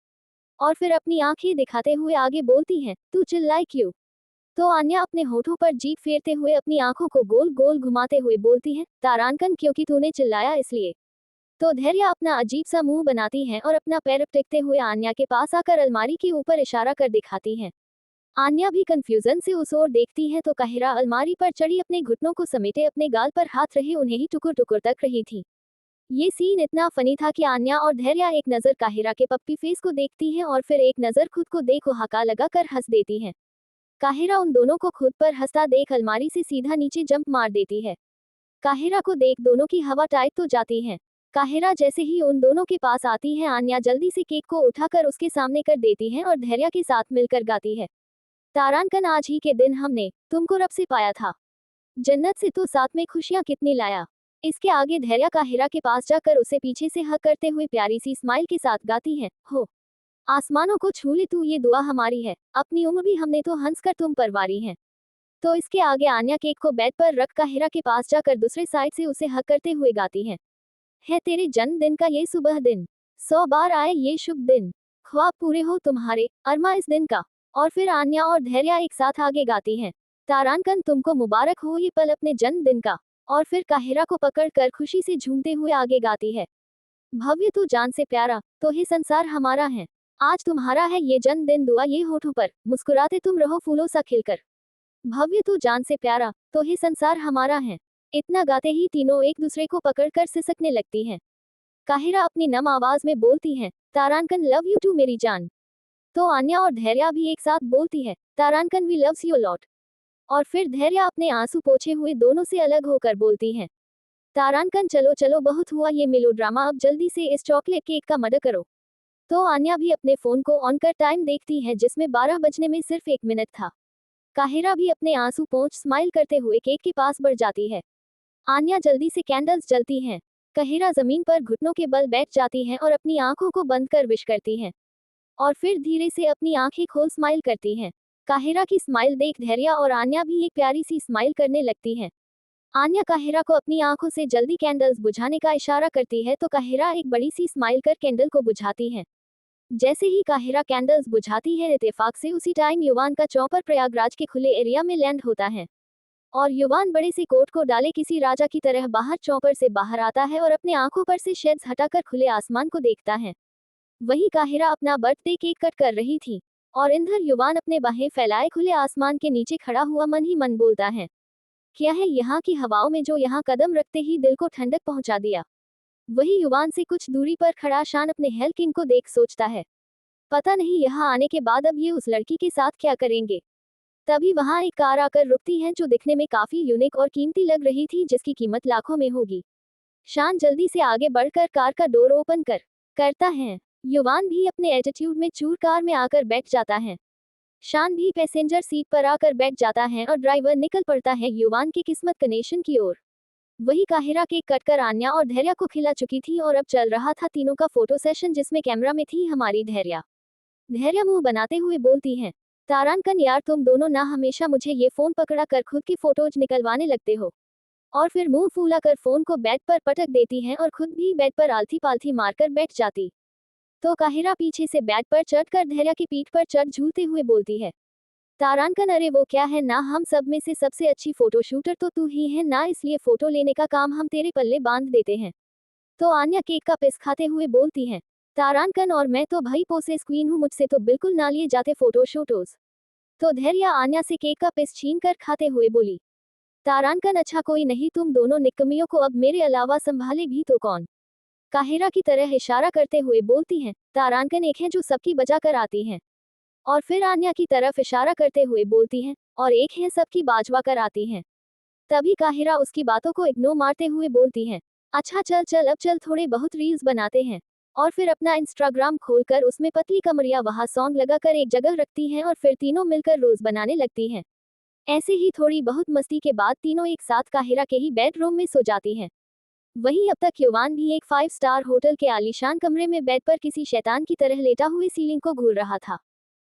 और फिर अपनी आंखें दिखाते हुए आगे बोलती है, तू चिल्लाई क्यों? तो आन्या अपने होठों पर जीभ फेरते हुए अपनी आंखों को गोल गोल घुमाते हुए बोलती है, तारांकन क्योंकि तूने चिल्लाया इसलिए। तो धैर्य अपना अजीब सा मुंह बनाती है और अपना पैर टेकते हुए आन्या के पास आकर अलमारी के ऊपर इशारा कर दिखाती है। आन्या भी कंफ्यूजन से उस ओर देखती है तो काहिरा अलमारी पर चढ़ी अपने घुटनों को समेटे अपने गाल पर हाथ रहे उन्हें ही टुकुर टुकुर तक रही थी। ये सीन इतना फनी था कि आन्या और धैर्य एक नजर काहिरा के पप्पी फेस को देखती है और फिर एक नजर खुद को देख हाका लगा कर हंस देती है। काहिरा उन दोनों को खुद पर हंसता देख अलमारी से सीधा नीचे जंप मार देती है। काहिरा को देख दोनों की हवा टाइट तो जाती है। काहिरा जैसे ही उन दोनों के पास आती है आन्या जल्दी से केक को उठाकर उसके सामने कर देती है और धैर्य के साथ मिलकर गाती है, तारांकन आज ही के दिन हमने तुमको रब से पाया था, जन्नत से तो साथ में खुशियां कितनी लाया। इसके आगे धैर्य काहिरा के पास जाकर उसे पीछे से हक करते हुए प्यारी सी स्माइल के साथ गाती है, हो आसमानों को छू ले तू ये दुआ हमारी है, अपनी उम्र भी हमने तो हंस कर तुम पर वारी है। तो इसके आगे आन्या केक को बेड पर रख काहिरा के पास जाकर दूसरे साइड से उसे हक करते हुए गाती है तेरे जन्मदिन का ये सुबह दिन, 100 बार आए ये शुभ दिन, ख्वाब पूरे हो तुम्हारे अरमा इस दिन का। और फिर आन्या और धैर्य एक साथ आगे गाती हैं, तारांकन तुमको मुबारक हो ये पल अपने जन्मदिन का। और फिर काहिरा को पकड़कर खुशी से झूमते हुए आगे गाती है, भव्य तू जान से प्यारा, तो ही संसार हमारा है, आज तुम्हारा है ये जन्मदिन दुआ ये होठों पर, मुस्कुराते तुम रहो फूलों सा खिलकर, भव्य तू जान से प्यारा, तो ही संसार हमारा है। इतना गाते ही तीनों एक दूसरे को पकड़कर सिसकने लगती हैं। काहिरा अपनी नम आवाज में बोलती है, तारांकन लव यू टू मेरी जान। तो आन्या और धैर्य भी एक साथ बोलती है, तारांकन वी लव्स यू लॉट। और फिर धैर्य अपने आंसू पोंछे हुए दोनों से अलग होकर बोलती है, तारांकन चलो चलो बहुत हुआ ये मेलोड्रामा, अब जल्दी से इस चॉकलेट केक का मर्डर करो। तो आन्या भी अपने फोन को ऑन कर टाइम देखती है जिसमें 12 बजने में सिर्फ 1 मिनट था। काहिरा भी अपने आंसू पोंछ स्माइल करते हुए केक के पास बढ़ जाती है। आन्या जल्दी से कैंडल्स जलती हैं। काहिरा जमीन पर घुटनों के बल बैठ जाती है और अपनी आंखों को बंद कर विश करती है। और फिर धीरे से अपनी आंखें खोल स्माइल करती हैं। काहिरा की स्माइल देख धैर्य और आन्या भी एक प्यारी सी स्माइल करने लगती हैं। आन्या काहिरा को अपनी आंखों से जल्दी कैंडल्स बुझाने का इशारा करती है तो काहिरा एक बड़ी सी स्माइल कर कैंडल को बुझाती है। जैसे ही काहिरा कैंडल्स बुझाती है इत्तेफाक से उसी टाइम युवान का चॉपर प्रयागराज के खुले एरिया में लैंड होता है। और युवान बड़े से कोट को डाले किसी राजा की तरह बाहर चॉपर से बाहर आता है और अपने आंखों पर से शेड्स हटाकर खुले आसमान को देखता है। वहीं काहिरा अपना बर्थडे केक कट कर रही थी और इधर युवान अपने बाहें फैलाए खुले आसमान के नीचे खड़ा हुआ मन ही मन बोलता है, क्या है यहाँ की हवाओं में जो यहाँ कदम रखते ही दिल को ठंडक पहुंचा दिया। वही युवान से कुछ दूरी पर खड़ा शान अपने हेल किंग को देख सोचता है, पता नहीं यहाँ आने के बाद अब ये उस लड़की के साथ क्या करेंगे। तभी वहां एक कार आकर रुकती है जो दिखने में काफी यूनिक और कीमती लग रही थी जिसकी कीमत लाखों में होगी। शान जल्दी से आगे बढ़कर कार का डोर ओपन करता है। युवान भी अपने एटीट्यूड में चूर कार में आकर बैठ जाता है। शान भी पैसेंजर सीट पर आकर बैठ जाता है और ड्राइवर निकल पड़ता है युवान की किस्मत कनेक्शन की ओर। वही काहिरा केक कटकर आन्या और धैर्य को खिला चुकी थी और अब चल रहा था तीनों का फोटो सेशन जिसमें कैमरा में थी हमारी धैर्य। धैर्य मुंह बनाते हुए बोलती है, तारांकन यार तुम दोनों ना हमेशा मुझे ये फोन पकड़ा कर खुद की फोटोज निकलवाने लगते हो। और फिर मुंह फूला कर फोन को बेड पर पटक देती है और खुद भी बेड पर आलथी पालथी मारकर बैठ जाती। तो काहिरा पीछे से बेड पर चढ़कर धैर्य की पीठ पर चढ़ झूलते हुए बोलती है, तारांकन अरे वो क्या है ना, हम सब में से सबसे अच्छी फोटो शूटर तो तू ही है ना, इसलिए फोटो लेने का काम हम तेरे पल्ले बांध देते हैं। तो आन्या केक का पिस खाते हुए बोलती है, तारांकन और मैं तो भाई पोसेस क्वीन हूँ, मुझसे तो बिल्कुल ना लिए जाते फोटो शूटोज। तो धैर्य आन्या से केक का पिस छीन कर खाते हुए बोली, तारांकन अच्छा कोई नहीं, तुम दोनों निकम्मियों को अब मेरे अलावा संभाले भी तो कौन। काहिरा की तरह इशारा करते हुए बोलती हैं, तारांकन एक है जो सबकी बजा कर आती हैं। और फिर आन्या की तरफ इशारा करते हुए बोलती हैं, और एक है सबकी बाजवा कर आती हैं। तभी काहिरा उसकी बातों को इग्नोर मारते हुए बोलती हैं, अच्छा चल चल अब चल थोड़े बहुत रील्स बनाते हैं। और फिर अपना इंस्टाग्राम खोलकर उसमें पतली कमरिया वहाँ सॉन्ग लगाकर एक जगह रखती हैं और फिर तीनों मिलकर रोज बनाने लगती हैं। ऐसे ही थोड़ी बहुत मस्ती के बाद तीनों एक साथ काहिरा के ही बेडरूम में सो जाती हैं। वहीं अब तक युवान भी एक 5 स्टार होटल के आलीशान कमरे में बेड पर किसी शैतान की तरह लेटा हुए सीलिंग को घूर रहा था।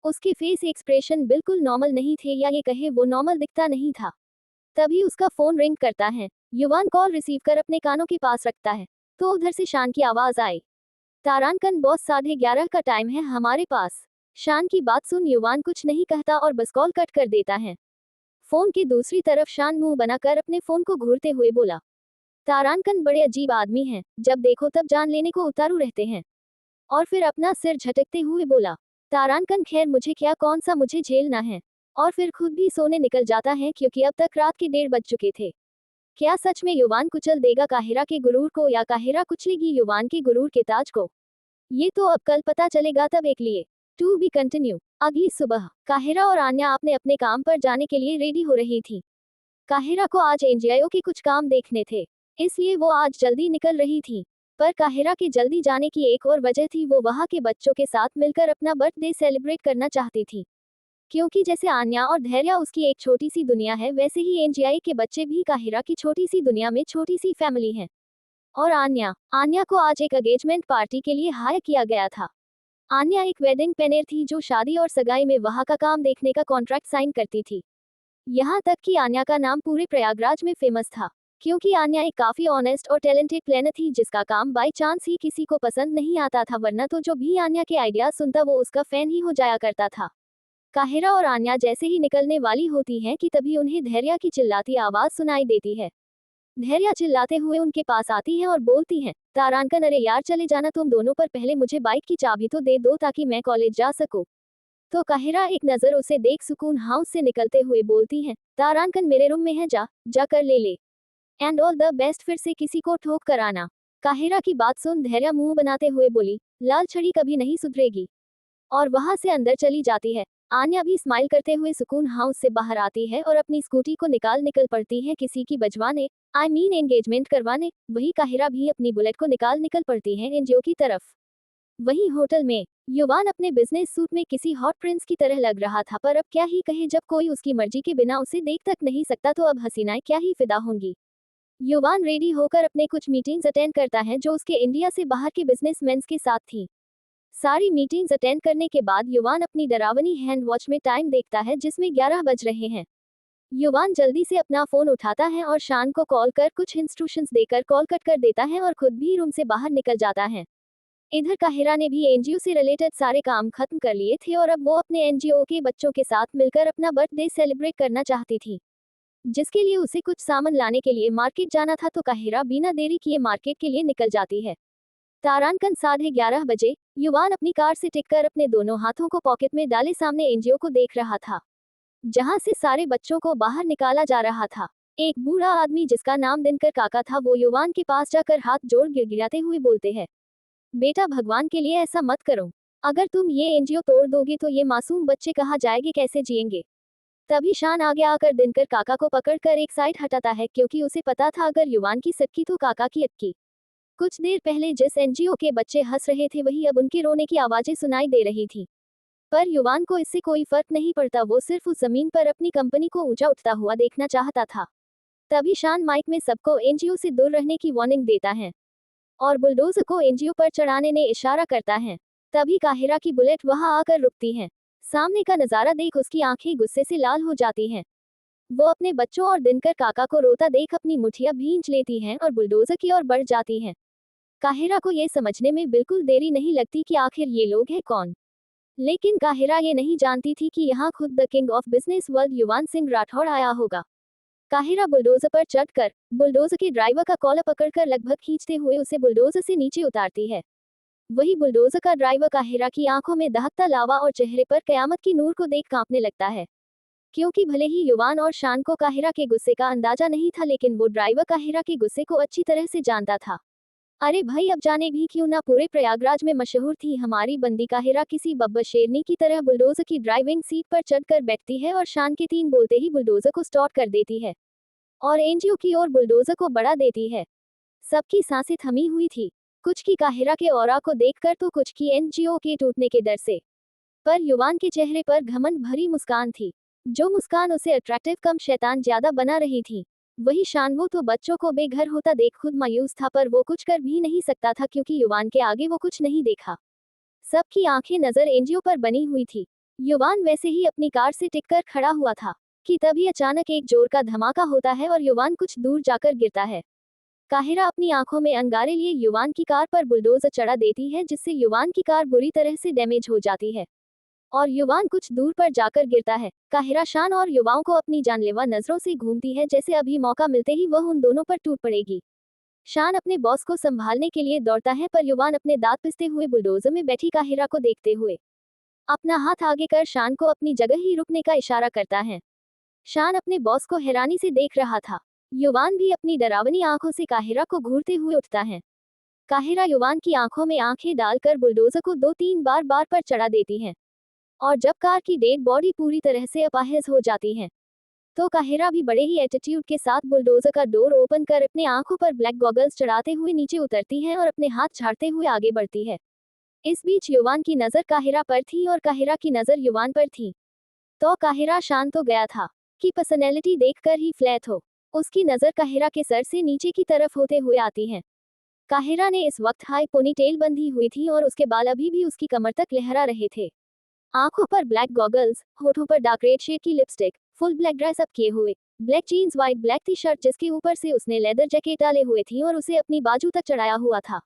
उसके फेस एक्सप्रेशन बिल्कुल नॉर्मल नहीं थे, या ये कहे वो नॉर्मल दिखता नहीं था। तभी उसका फोन रिंग करता है। युवान कॉल रिसीव कर अपने कानों के पास रखता है तो उधर से शान की आवाज आई, तारांकन बॉस 11:30 का टाइम है हमारे पास। शान की बात सुन युवान कुछ नहीं कहता और बस कॉल कट कर देता है। फोन की दूसरी तरफ शान मुंह बनाकर अपने फोन को घूरते हुए बोला, तारांकन बड़े अजीब आदमी हैं, जब देखो तब जान लेने को उतारू रहते हैं। और फिर अपना सिर झटकते हुए बोला, तारांकन खैर मुझे क्या, कौन सा मुझे झेलना है। और फिर खुद भी सोने निकल जाता है क्योंकि अब तक रात के 1:30 बज चुके थे। क्या सच में युवान कुचल देगा काहिरा के गुरूर को या काहिरा कुचलेगी युवान के गुरूर के ताज को? ये तो अब कल पता चलेगा, तब एक लिए टू बी कंटिन्यू। अगली सुबह काहिरा और आन्या अपने अपने काम पर जाने के लिए रेडी हो रही थी। काहिरा को आज एनजीओ के कुछ काम देखने थे, इसलिए वो आज जल्दी निकल रही थी। पर काहिरा के जल्दी जाने की एक और वजह थी, वो वहाँ के बच्चों के साथ मिलकर अपना बर्थडे सेलिब्रेट करना चाहती थी। क्योंकि जैसे आन्या और धैर्य उसकी एक छोटी सी दुनिया है, वैसे ही एनजीआई के बच्चे भी काहिरा की छोटी सी दुनिया में छोटी सी फैमिली है। और आन्या को आज एक एंगेजमेंट पार्टी के लिए हायर किया गया था। आन्या एक वेडिंग प्लानर थी जो शादी और सगाई में वहाँ का काम देखने का कॉन्ट्रैक्ट साइन करती थी। यहाँ तक कि आन्या का नाम पूरे प्रयागराज में फेमस था, क्योंकि आन्या एक काफी ऑनेस्ट और टैलेंटेड प्लानर थी जिसका काम बाय चांस ही किसी को पसंद नहीं आता था, वरना तो जो भी आन्या के आइडिया सुनता वो उसका फैन ही हो जाया करता था। काहिरा और आन्या जैसे ही निकलने वाली होती हैं कि तभी उन्हें धैर्य की चिल्लाती आवाज सुनाई देती है। धैर्य चिल्लाते हुए उनके पास आती है और बोलती है, तारांकन अरे यार चले जाना तुम दोनों, पर पहले मुझे बाइक की चाबी तो दे दो ताकि मैं कॉलेज जा सकूं। तो काहिरा एक नजर उसे देख सुकून हाउस से निकलते हुए बोलती है, तारांकन मेरे रूम में है, जाकर ले ले। एंड ऑल द बेस्ट, फिर से किसी को ठोक कर आना। काहिरा की बात सुन धैर्य मुंह बनाते हुए बोली, लाल छड़ी कभी नहीं सुधरेगी। और वहां से अंदर चली जाती है। आन्या भी स्माइल करते हुए सुकून हाउस से बाहर आती है और अपनी स्कूटी को निकल पड़ती है किसी की बजवाने, एंगेजमेंट करवाने। वही काहिरा भी अपनी बुलेट को निकल पड़ती है एनजीओ की तरफ। वहीं होटल में युवान अपने बिजनेस सूट में किसी हॉट प्रिंस की तरह लग रहा था, पर अब क्या ही कहे, जब कोई उसकी मर्जी के बिना उसे देख तक नहीं सकता तो अब हसीनाएं क्या ही फिदा होंगी। युवान रेडी होकर अपने कुछ मीटिंग्स अटेंड करता है जो उसके इंडिया से बाहर के बिजनेसमैन के साथ थी। सारी मीटिंग्स अटेंड करने के बाद युवान अपनी डरावनी हैंड वॉच में टाइम देखता है जिसमें 11 बज रहे हैं। युवान जल्दी से अपना फोन उठाता है और शान को कॉल कर कुछ इंस्ट्रक्शंस देकर कॉल कट कर देता है और खुद भी रूम से बाहर निकल जाता है। इधर काहिरा ने भी एनजीओ से रिलेटेड सारे काम खत्म कर लिए थे और अब वो अपने एनजीओ के बच्चों के साथ मिलकर अपना बर्थडे सेलिब्रेट करना चाहती थी, जिसके लिए उसे कुछ सामान लाने के लिए मार्केट जाना था। तो काहिरा बिना देरी किए मार्केट के लिए निकल जाती है। तारांकन 11:30 बजे युवान अपनी कार से टिककर अपने दोनों हाथों को पॉकेट में डाले सामने एनजीओ को देख रहा था, जहां से सारे बच्चों को बाहर निकाला जा रहा था। एक बूढ़ा आदमी जिसका नाम दिनकर काका था, वो युवान के पास जाकर हाथ जोड़ गिड़गिड़ाते हुए बोलते हैं, बेटा भगवान के लिए ऐसा मत करो, अगर तुम ये एनजीओ तोड़ दोगे तो ये मासूम बच्चे कहाँ जाएंगे, कैसे जिएंगे। तभी शान आगे आकर दिनकर काका को पकड़कर एक साइड हटाता है, क्योंकि उसे पता था अगर युवान की सक्की तो काका की अक्की। कुछ देर पहले जिस एनजीओ के बच्चे हंस रहे थे वही अब उनके रोने की आवाजें सुनाई दे रही थी। पर युवान को इससे कोई फर्क नहीं पड़ता, वो सिर्फ उस जमीन पर अपनी कंपनी को ऊंचा उठता हुआ देखना चाहता था। तभी शान माइक में सबको एनजीओ से दूर रहने की वार्निंग देता है और बुलडोजर को एनजीओ पर चढ़ाने ने इशारा करता है। तभी काहिरा की बुलेट वहां आकर रुकती है। सामने का नजारा देख उसकी आंखें गुस्से से लाल हो जाती हैं। वो अपने बच्चों और दिनकर काका को रोता देख अपनी मुठिया भींच लेती हैं और बुलडोजर की ओर बढ़ जाती हैं। काहिरा को ये समझने में बिल्कुल देरी नहीं लगती कि आखिर ये लोग हैं कौन। लेकिन काहिरा ये नहीं जानती थी कि यहाँ खुद the king of business world युवान सिंह राठौड़ आया होगा। काहिरा बुलडोजर पर चढ़कर बुलडोजर के ड्राइवर का कॉलर पकड़कर लगभग खींचते हुए उसे बुलडोजर से नीचे उतारती है। वही बुलडोजर का ड्राइवर काहिरा की आंखों में दहकता लावा और चेहरे पर कयामत की नूर को देख कांपने लगता है। क्योंकि भले ही युवान और शान को काहिरा के गुस्से का अंदाजा नहीं था, लेकिन वो ड्राइवर काहिरा के गुस्से को अच्छी तरह से जानता था। अरे भाई, अब जाने भी क्यों ना पूरे प्रयागराज में मशहूर थी हमारी बंदी काहिरा किसी बब्बर शेरनी की तरह बुलडोजर की ड्राइविंग सीट पर चढ़कर बैठती है और शान के 3 बोलते ही बुलडोजर को स्टार्ट कर देती है और एनजीओ की ओर बुलडोजर को बढ़ा देती है। सबकी सांसें थमी हुई थी, कुछ की काहिरा के ऑरा को देखकर तो कुछ की एनजीओ के टूटने के डर से। पर युवान के चेहरे पर घमंड भरी मुस्कान थी, जो मुस्कान उसे अट्रैक्टिव कम शैतान ज्यादा बना रही थी। वही शान, वो तो बच्चों को बेघर होता देख खुद मायूस था, पर वो कुछ कर भी नहीं सकता था क्योंकि युवान के आगे वो कुछ नहीं देखा। सबकी आंखें नजर एनजीओ पर बनी हुई थी। युवान वैसे ही अपनी कार से टिककर खड़ा हुआ था कि तभी अचानक एक जोर का धमाका होता है और युवान कुछ दूर जाकर गिरता है। काहिरा अपनी आंखों में अंगारे लिए युवान की कार पर बुलडोजर चढ़ा देती है, जिससे युवान की कार बुरी तरह से डैमेज हो जाती है। और युवान कुछ दूर पर जाकर गिरता है। काहिरा शान और युवाओं को अपनी जानलेवा नजरों से घूमती है, जैसे अभी मौका मिलते ही वह उन दोनों पर टूट पड़ेगी। शान अपने बॉस को संभालने के लिए दौड़ता है, पर युवान अपने दांत पिसते हुए बुलडोजर में बैठी काहिरा को देखते हुए अपना हाथ आगे कर शान को अपनी जगह ही रुकने का इशारा करता है। शान अपने बॉस को हैरानी से देख रहा था। युवान भी अपनी डरावनी आंखों से काहिरा को घूरते हुए उठता है। काहिरा युवान की आंखों में आंखें डालकर बुलडोजर को 2-3 बार पर चढ़ा देती है। और जब कार की डेड बॉडी पूरी तरह से अपाहिज हो जाती है, तो काहिरा भी बड़े ही एटीट्यूड के साथ बुलडोजर का डोर ओपन कर अपने आंखों पर ब्लैक गॉगल्स चढ़ाते हुए नीचे उतरती है और अपने हाथ झाड़ते हुए आगे बढ़ती है। इस बीच युवान की नजर काहिरा पर थी और काहिरा की नजर युवान पर थी। तो काहिरा शांत हो गया था कि पर्सनैलिटी देखकर ही फ्लैट हो। उसकी नजर काहिरा के सर से नीचे की तरफ होते हुए आती है। काहिरा ने इस वक्त हाई पोनीटेल बंधी हुई थी और उसके बाल अभी भी उसकी कमर तक लहरा रहे थे। आंखों पर ब्लैक गॉगल्स, होठों पर डार्क रेड शेड की lipstick, full black dress up किए हुए, black jeans, white black T shirt जिसके ऊपर से उसने लेदर जैकेट डाले हुए थी और उसे अपनी बाजू तक चढ़ाया हुआ था।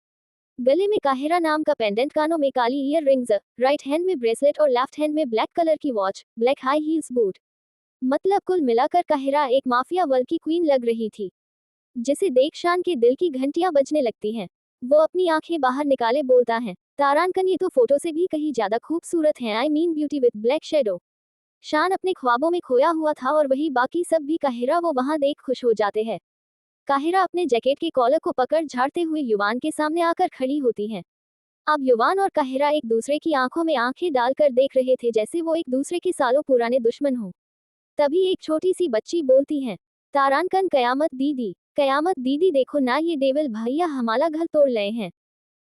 गले में काहिरा नाम का पेंडेंट, कानों में काली ईयर रिंग्स, राइट हैंड में ब्रेसलेट और लेफ्ट हैंड में ब्लैक कलर की watch, black high heels boot. मतलब कुल मिलाकर काहिरा एक माफिया वर्ल्ड की क्वीन लग रही थी, जिसे देख शान के दिल की घंटियां बजने लगती हैं। वो अपनी आंखें बाहर निकाले बोलता है, तारानकन ये तो फोटो से भी कहीं ज्यादा खूबसूरत है, I mean beauty with black shadow. शान अपने ख्वाबों में खोया हुआ था और वही बाकी सब भी काहिरा वो वहां देख खुश हो जाते हैं। काहिरा अपने जैकेट के कॉलर को पकड़ झाड़ते हुए युवान के सामने आकर खड़ी होती है। अब युवान और काहिरा एक दूसरे की आंखों में आंखें डालकर देख रहे थे, जैसे वो एक दूसरे के सालों पुराने दुश्मन हो। तभी एक छोटी सी बच्ची बोलती है, तारानकन कयामत दीदी देखो ना, ये डेविल भैया हमारा घर तोड़ रहे हैं।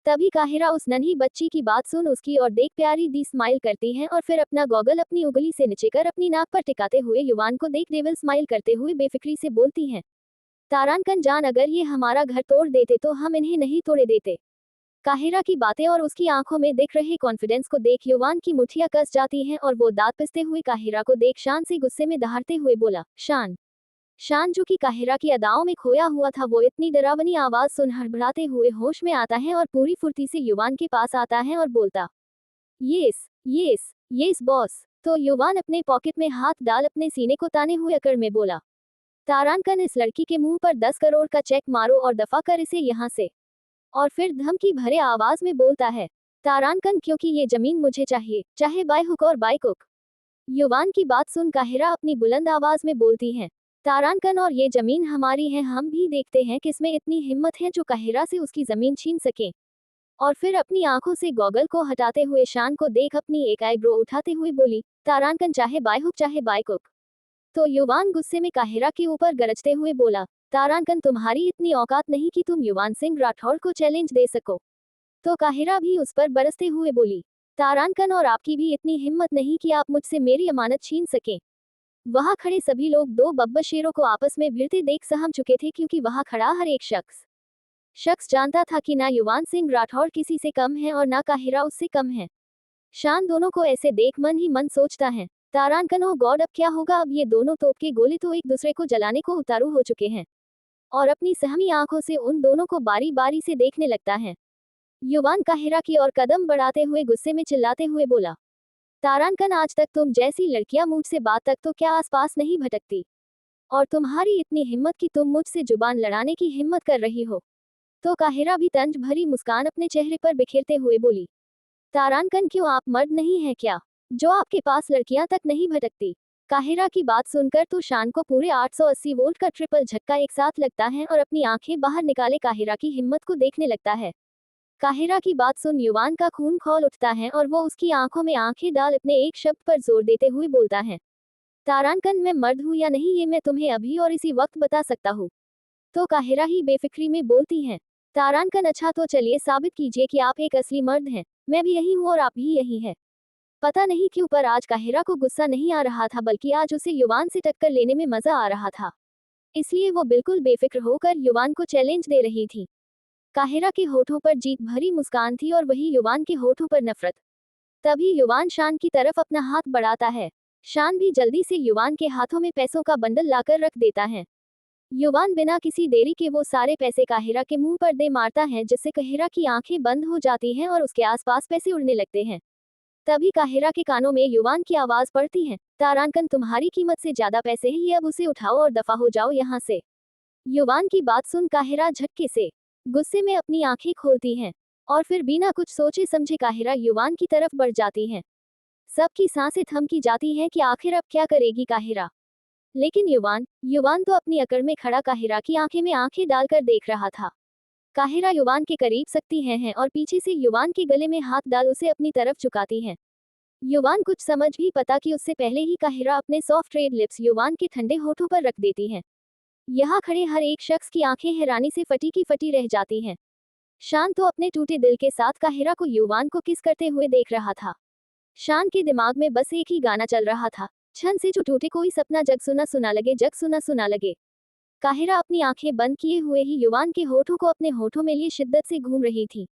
तभी काहिरा उस नन्ही बच्ची की बात सुन उसकी और देख प्यारी दी स्माइल करती है और फिर अपना गॉगल अपनी उंगली से नीचेकर अपनी नाक पर टिकाते हुए युवान को देख डेविल स्माइल करते हुए बेफिक्री से बोलती है, तारानकन जान, अगर ये हमारा घर तोड़ देते तो हम इन्हें नहीं तोड़े देते। काहिरा की बातें और उसकी आंखों में दिख रहे कॉन्फिडेंस को देख युवान की मुठ्ठियां कस जाती हैं और वो दांत पिसते हुए काहिरा को देख शान से गुस्से में दहाड़ते हुए बोला, शान। शान जो कि काहिरा की अदाओं में खोया हुआ था, वो इतनी डरावनी आवाज सुन हड़बड़ाते हुए होश में आता है और पूरी फुर्ती से युवान के पास आता है और बोलता, यस यस यस बॉस। तो युवान अपने पॉकेट में हाथ डाल अपने सीने को ताने हुए अकड़ में बोला, तारानकन इस लड़की के मुंह पर 10 करोड़ का चेक मारो और दफा कर इसे यहाँ से। और फिर धमकी भरे आवाज में बोलता है, तारानकन क्योंकि ये जमीन मुझे चाहिए, चाहे बाय हुक और बाय कुक। युवान की बात सुन काहिरा अपनी बुलंद आवाज में बोलती है, तारानकन और ये जमीन हमारी है, हम भी देखते हैं किसमें इतनी हिम्मत है जो काहिरा से उसकी जमीन छीन सके। और फिर अपनी आंखों से गॉगल को हटाते हुए शान को देख अपनी एक आईब्रो उठाते हुए बोली, तारानकन चाहे बाय हुक चाहे बाय कुक। तो युवान गुस्से में काहिरा के ऊपर गरजते हुए बोला, तारानकन तुम्हारी इतनी औकात नहीं कि तुम युवान सिंह राठौड़ को चैलेंज दे सको। तो काहिरा भी उस पर बरसते हुए बोली, तारानकन और आपकी भी इतनी हिम्मत नहीं कि आप मुझसे मेरी अमानत छीन सकें। वहां खड़े सभी लोग दो बब्बर शेरों को आपस में भिड़ते देख सहम चुके थे, क्योंकि वहां खड़ा हर एक शख्स जानता था कि ना युवान सिंह राठौड़ किसी से कम है और ना काहिरा उससे कम है। शान दोनों को ऐसे देख मन ही मन सोचता है, तारानकन ओ गॉड, अब क्या होगा। अब ये दोनों तोप के गोले तो एक दूसरे को जलाने को उतारू हो चुके हैं। और अपनी सहमी आंखों से उन दोनों को बारी बारी से देखने लगता है। युवान काहिरा की ओर कदम बढ़ाते हुए गुस्से में चिल्लाते हुए बोला, तारानकन आज तक तुम जैसी लड़कियां मुझसे बात तक तो क्या आसपास नहीं भटकती, और तुम्हारी इतनी हिम्मत कि तुम मुझसे जुबान लड़ाने की हिम्मत कर रही हो। तो काहिरा भी तंज भरी मुस्कान अपने चेहरे पर बिखेरते हुए बोली, तारानकन क्यों आप मर्द नहीं है क्या, जो आपके पास लड़कियां तक नहीं भटकती। काहिरा की बात सुनकर तो शान को पूरे 880 वोल्ट का ट्रिपल झटका एक साथ लगता है और अपनी आंखें बाहर निकाले काहिरा की हिम्मत को देखने लगता है। काहिरा की बात सुन युवान का खून खौल उठता है और वो उसकी आंखों में आंखें डाल अपने एक शब्द पर जोर देते हुए बोलता है, तारानकन मैं मर्द हूँ या नहीं ये मैं तुम्हें अभी और इसी वक्त बता सकता हूँ। तो काहिरा ही बेफिक्री में बोलती है, तारानकन अच्छा तो चलिए साबित कीजिए कि आप एक असली मर्द हैं। मैं भी यही हूँ और आप भी यही है। पता नहीं क्यों पर आज काहिरा को गुस्सा नहीं आ रहा था, बल्कि आज उसे युवान से टक्कर लेने में मजा आ रहा था। इसलिए वो बिल्कुल बेफिक्र होकर युवान को चैलेंज दे रही थी। काहिरा के होठों पर जीत भरी मुस्कान थी और वही युवान के होठों पर नफरत। तभी युवान शान की तरफ अपना हाथ बढ़ाता है। शान भी जल्दी से युवान के हाथों में पैसों का बंडल लाकर रख देता है। युवान बिना किसी देरी के वो सारे पैसे काहिरा के मुंह पर दे मारता है, जिससे काहिरा की आंखें बंद हो जाती हैं और उसके आसपास पैसे उड़ने लगते हैं। तभी काहिरा के कानों में युवान की आवाज पड़ती है, तारांकन तुम्हारी कीमत से ज्यादा पैसे हैं, ये अब उसे उठाओ और दफा हो जाओ यहाँ से। युवान की बात सुन काहिरा झटके से गुस्से में अपनी आंखें खोलती है और फिर बिना कुछ सोचे समझे काहिरा युवान की तरफ बढ़ जाती है। सबकी सांसें थमकी जाती हैं कि आखिर अब क्या करेगी काहिरा। लेकिन युवान तो अपनी अकड़ में खड़ा काहिरा की आंखें में आंखें डालकर देख रहा था। काहिरा युवान के करीब सकती है और पीछे से युवान के गले में हाथ डाल उसे अपनी तरफ झुकाती है। युवान कुछ समझ भी पता कि उससे पहले ही काहिरा अपने सॉफ्ट रेड लिप्स युवान के ठंडे होठों पर रख देती है। यहाँ खड़े हर एक शख्स की आंखें हैरानी से फटी की फटी रह जाती हैं। शान तो अपने टूटे दिल के साथ काहिरा को युवान को किस करते हुए देख रहा था। शान के दिमाग में बस एक ही गाना चल रहा था, छन से जो टूटे कोई सपना, जग सुना सुना लगे, जग सुना सुना लगे। काहिरा अपनी आंखें बंद किए हुए ही युवान के होठों को अपने होठों में लिए शिद्दत से घूम रही थी।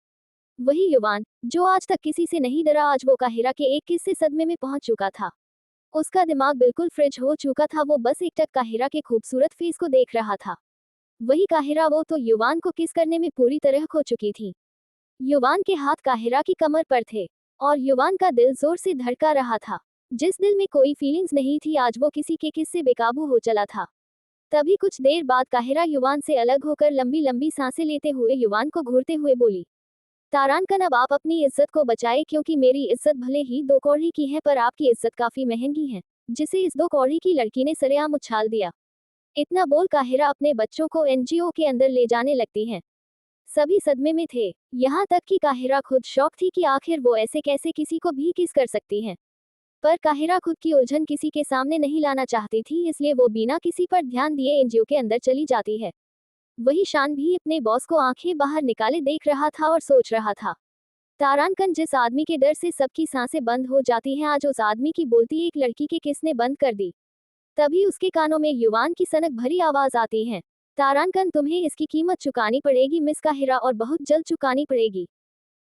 वही युवान जो आज तक किसी से नहीं डरा, आज वो काहिरा के एक किस से सदमे में पहुंच चुका था। उसका दिमाग बिल्कुल फ्रिज हो चुका था, वो बस एकटक काहिरा के खूबसूरत फेस को देख रहा था। वही काहिरा, वो तो युवान को किस करने में पूरी तरह खो चुकी थी। युवान के हाथ काहिरा की कमर पर थे और युवान का दिल जोर से धड़का रहा था। जिस दिल में कोई फीलिंग्स नहीं थी, आज वो किसी के किस से बेकाबू हो चला था। तभी कुछ देर बाद काहिरा युवान से अलग होकर लंबी लंबी सांसें लेते हुए युवान को घूरते हुए बोली, तारांकन अब आप अपनी इज्जत को बचाए, क्योंकि मेरी इज्जत भले ही 2 कौड़ी की है पर आपकी इज्जत काफी महंगी है, जिसे इस 2 कौड़ी की लड़की ने सरेआम उछाल दिया। इतना बोल काहिरा अपने बच्चों को एनजीओ के अंदर ले जाने लगती है। सभी सदमे में थे, यहाँ तक कि काहिरा खुद शौक थी कि आखिर वो ऐसे कैसे किसी को भी किस कर सकती है। पर काहिरा खुद की उलझन किसी के सामने नहीं लाना चाहती थी, इसलिए वो बिना किसी पर ध्यान दिए एनजीओ के अंदर चली जाती है। वही शान भी अपने बॉस को आंखें बाहर निकाले देख रहा था और सोच रहा था, तारांकन जिस आदमी के डर से सबकी सांसें बंद हो जाती हैं, आज उस आदमी की बोलती एक लड़की के किसने बंद कर दी। तभी उसके कानों में युवान की सनक भरी आवाज आती है, तारांकन तुम्हें इसकी कीमत चुकानी पड़ेगी मिस काहिरा, और बहुत जल्द चुकानी पड़ेगी।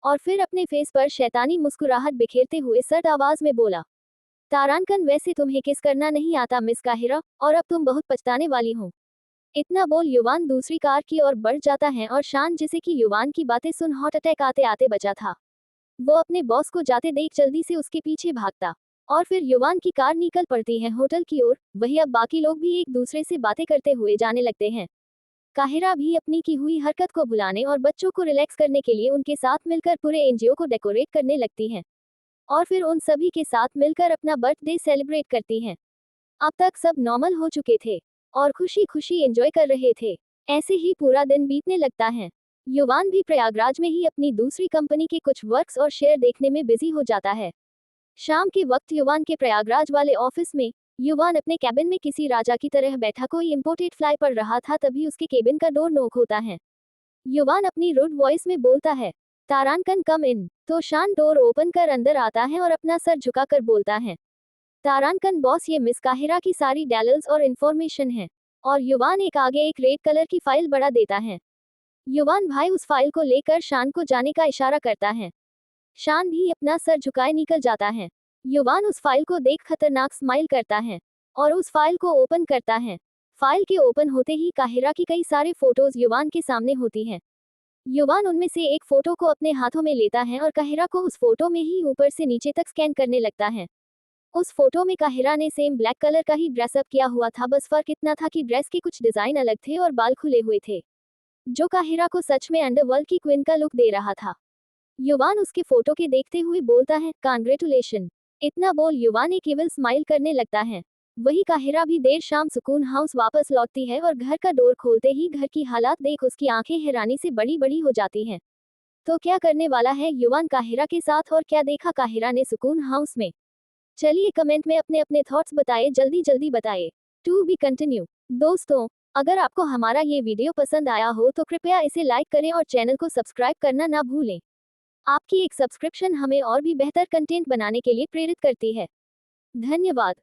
और फिर अपने फेस पर शैतानी मुस्कुराहट बिखेरते हुए सर्द आवाज में बोला, तारांकन वैसे तुम्हें किस करना नहीं आता मिस काहिरा, और अब तुम बहुत पछताने वाली हो। इतना बोल युवान दूसरी कार की ओर बढ़ जाता है और शान, जिसे कि युवान की बातें सुन हार्ट अटैक आते आते बचा था, वो अपने बॉस को जाते देख जल्दी से उसके पीछे भागता और फिर युवान की कार निकल पड़ती है होटल की ओर। वही अब बाकी लोग भी एक दूसरे से बातें करते हुए जाने लगते हैं। काहिरा भी अपनी की हुई हरकत को भुलाने और बच्चों को रिलैक्स करने के लिए उनके साथ मिलकर पूरे एनजीओ को डेकोरेट करने लगती है और फिर उन सभी के साथ मिलकर अपना बर्थडे सेलिब्रेट करती हैं। अब तक सब नॉर्मल हो चुके थे और खुशी खुशी एंजॉय कर रहे थे। ऐसे ही पूरा दिन बीतने लगता है। युवान भी प्रयागराज में ही अपनी दूसरी कंपनी के कुछ वर्क्स और शेयर देखने में बिजी हो जाता है। शाम के वक्त युवान के प्रयागराज वाले ऑफिस में युवान अपने कैबिन में किसी राजा की तरह बैठा कोई इंपोर्टेड फ्लाई पढ़ रहा था, तभी उसके केबिन का डोर नॉक होता है। युवान अपनी रूड वॉइस में बोलता है, तारांकन कम इन। तो शान डोर ओपन कर अंदर आता है और अपना सर झुकाकर बोलता है, तारांकन बॉस, ये मिस काहिरा की सारी डिटेल्स और इन्फॉर्मेशन है। और युवान एक आगे एक रेड कलर की फाइल बढ़ा देता है। युवान भाई उस फाइल को लेकर शान को जाने का इशारा करता है। शान भी अपना सर झुकाए निकल जाता है। युवान उस फाइल को देख खतरनाक स्माइल करता है और उस फाइल को ओपन करता है। फाइल के ओपन होते ही काहिरा की कई सारे फोटोज युवान के सामने होती हैं। युवान उनमें से एक फोटो को अपने हाथों में लेता है और काहिरा को उस फोटो में ही ऊपर से नीचे तक स्कैन करने लगता है। उस फोटो में काहिरा ने सेम ब्लैक कलर का ही ड्रेसअप किया हुआ था, बस फर्क इतना था कि ड्रेस के कुछ डिजाइन अलग थे और बाल खुले हुए थे, जो काहिरा को सच में अंडरवर्ल्ड की क्वीन का लुक दे रहा था। युवान उसके फोटो के देखते हुए बोलता है, कांग्रेचुलेशन। इतना बोल युवान एक केवल स्माइल करने लगता है। वही काहिरा भी देर शाम सुकून हाउस वापस लौटती है और घर का डोर खोलते ही घर की हालात देख उसकी आंखें हैरानी से बड़ी बड़ी हो जाती हैं। तो क्या करने वाला है युवान काहिरा के साथ और क्या देखा काहिरा ने सुकून हाउस में? चलिए कमेंट में अपने अपने थॉट्स बताइए, जल्दी जल्दी बताइए। To be continue. दोस्तों, अगर आपको हमारा ये वीडियो पसंद आया हो तो कृपया इसे लाइक करें और चैनल को सब्सक्राइब करना ना भूलें। आपकी एक सब्सक्रिप्शन हमें और भी बेहतर कंटेंट बनाने के लिए प्रेरित करती है। धन्यवाद।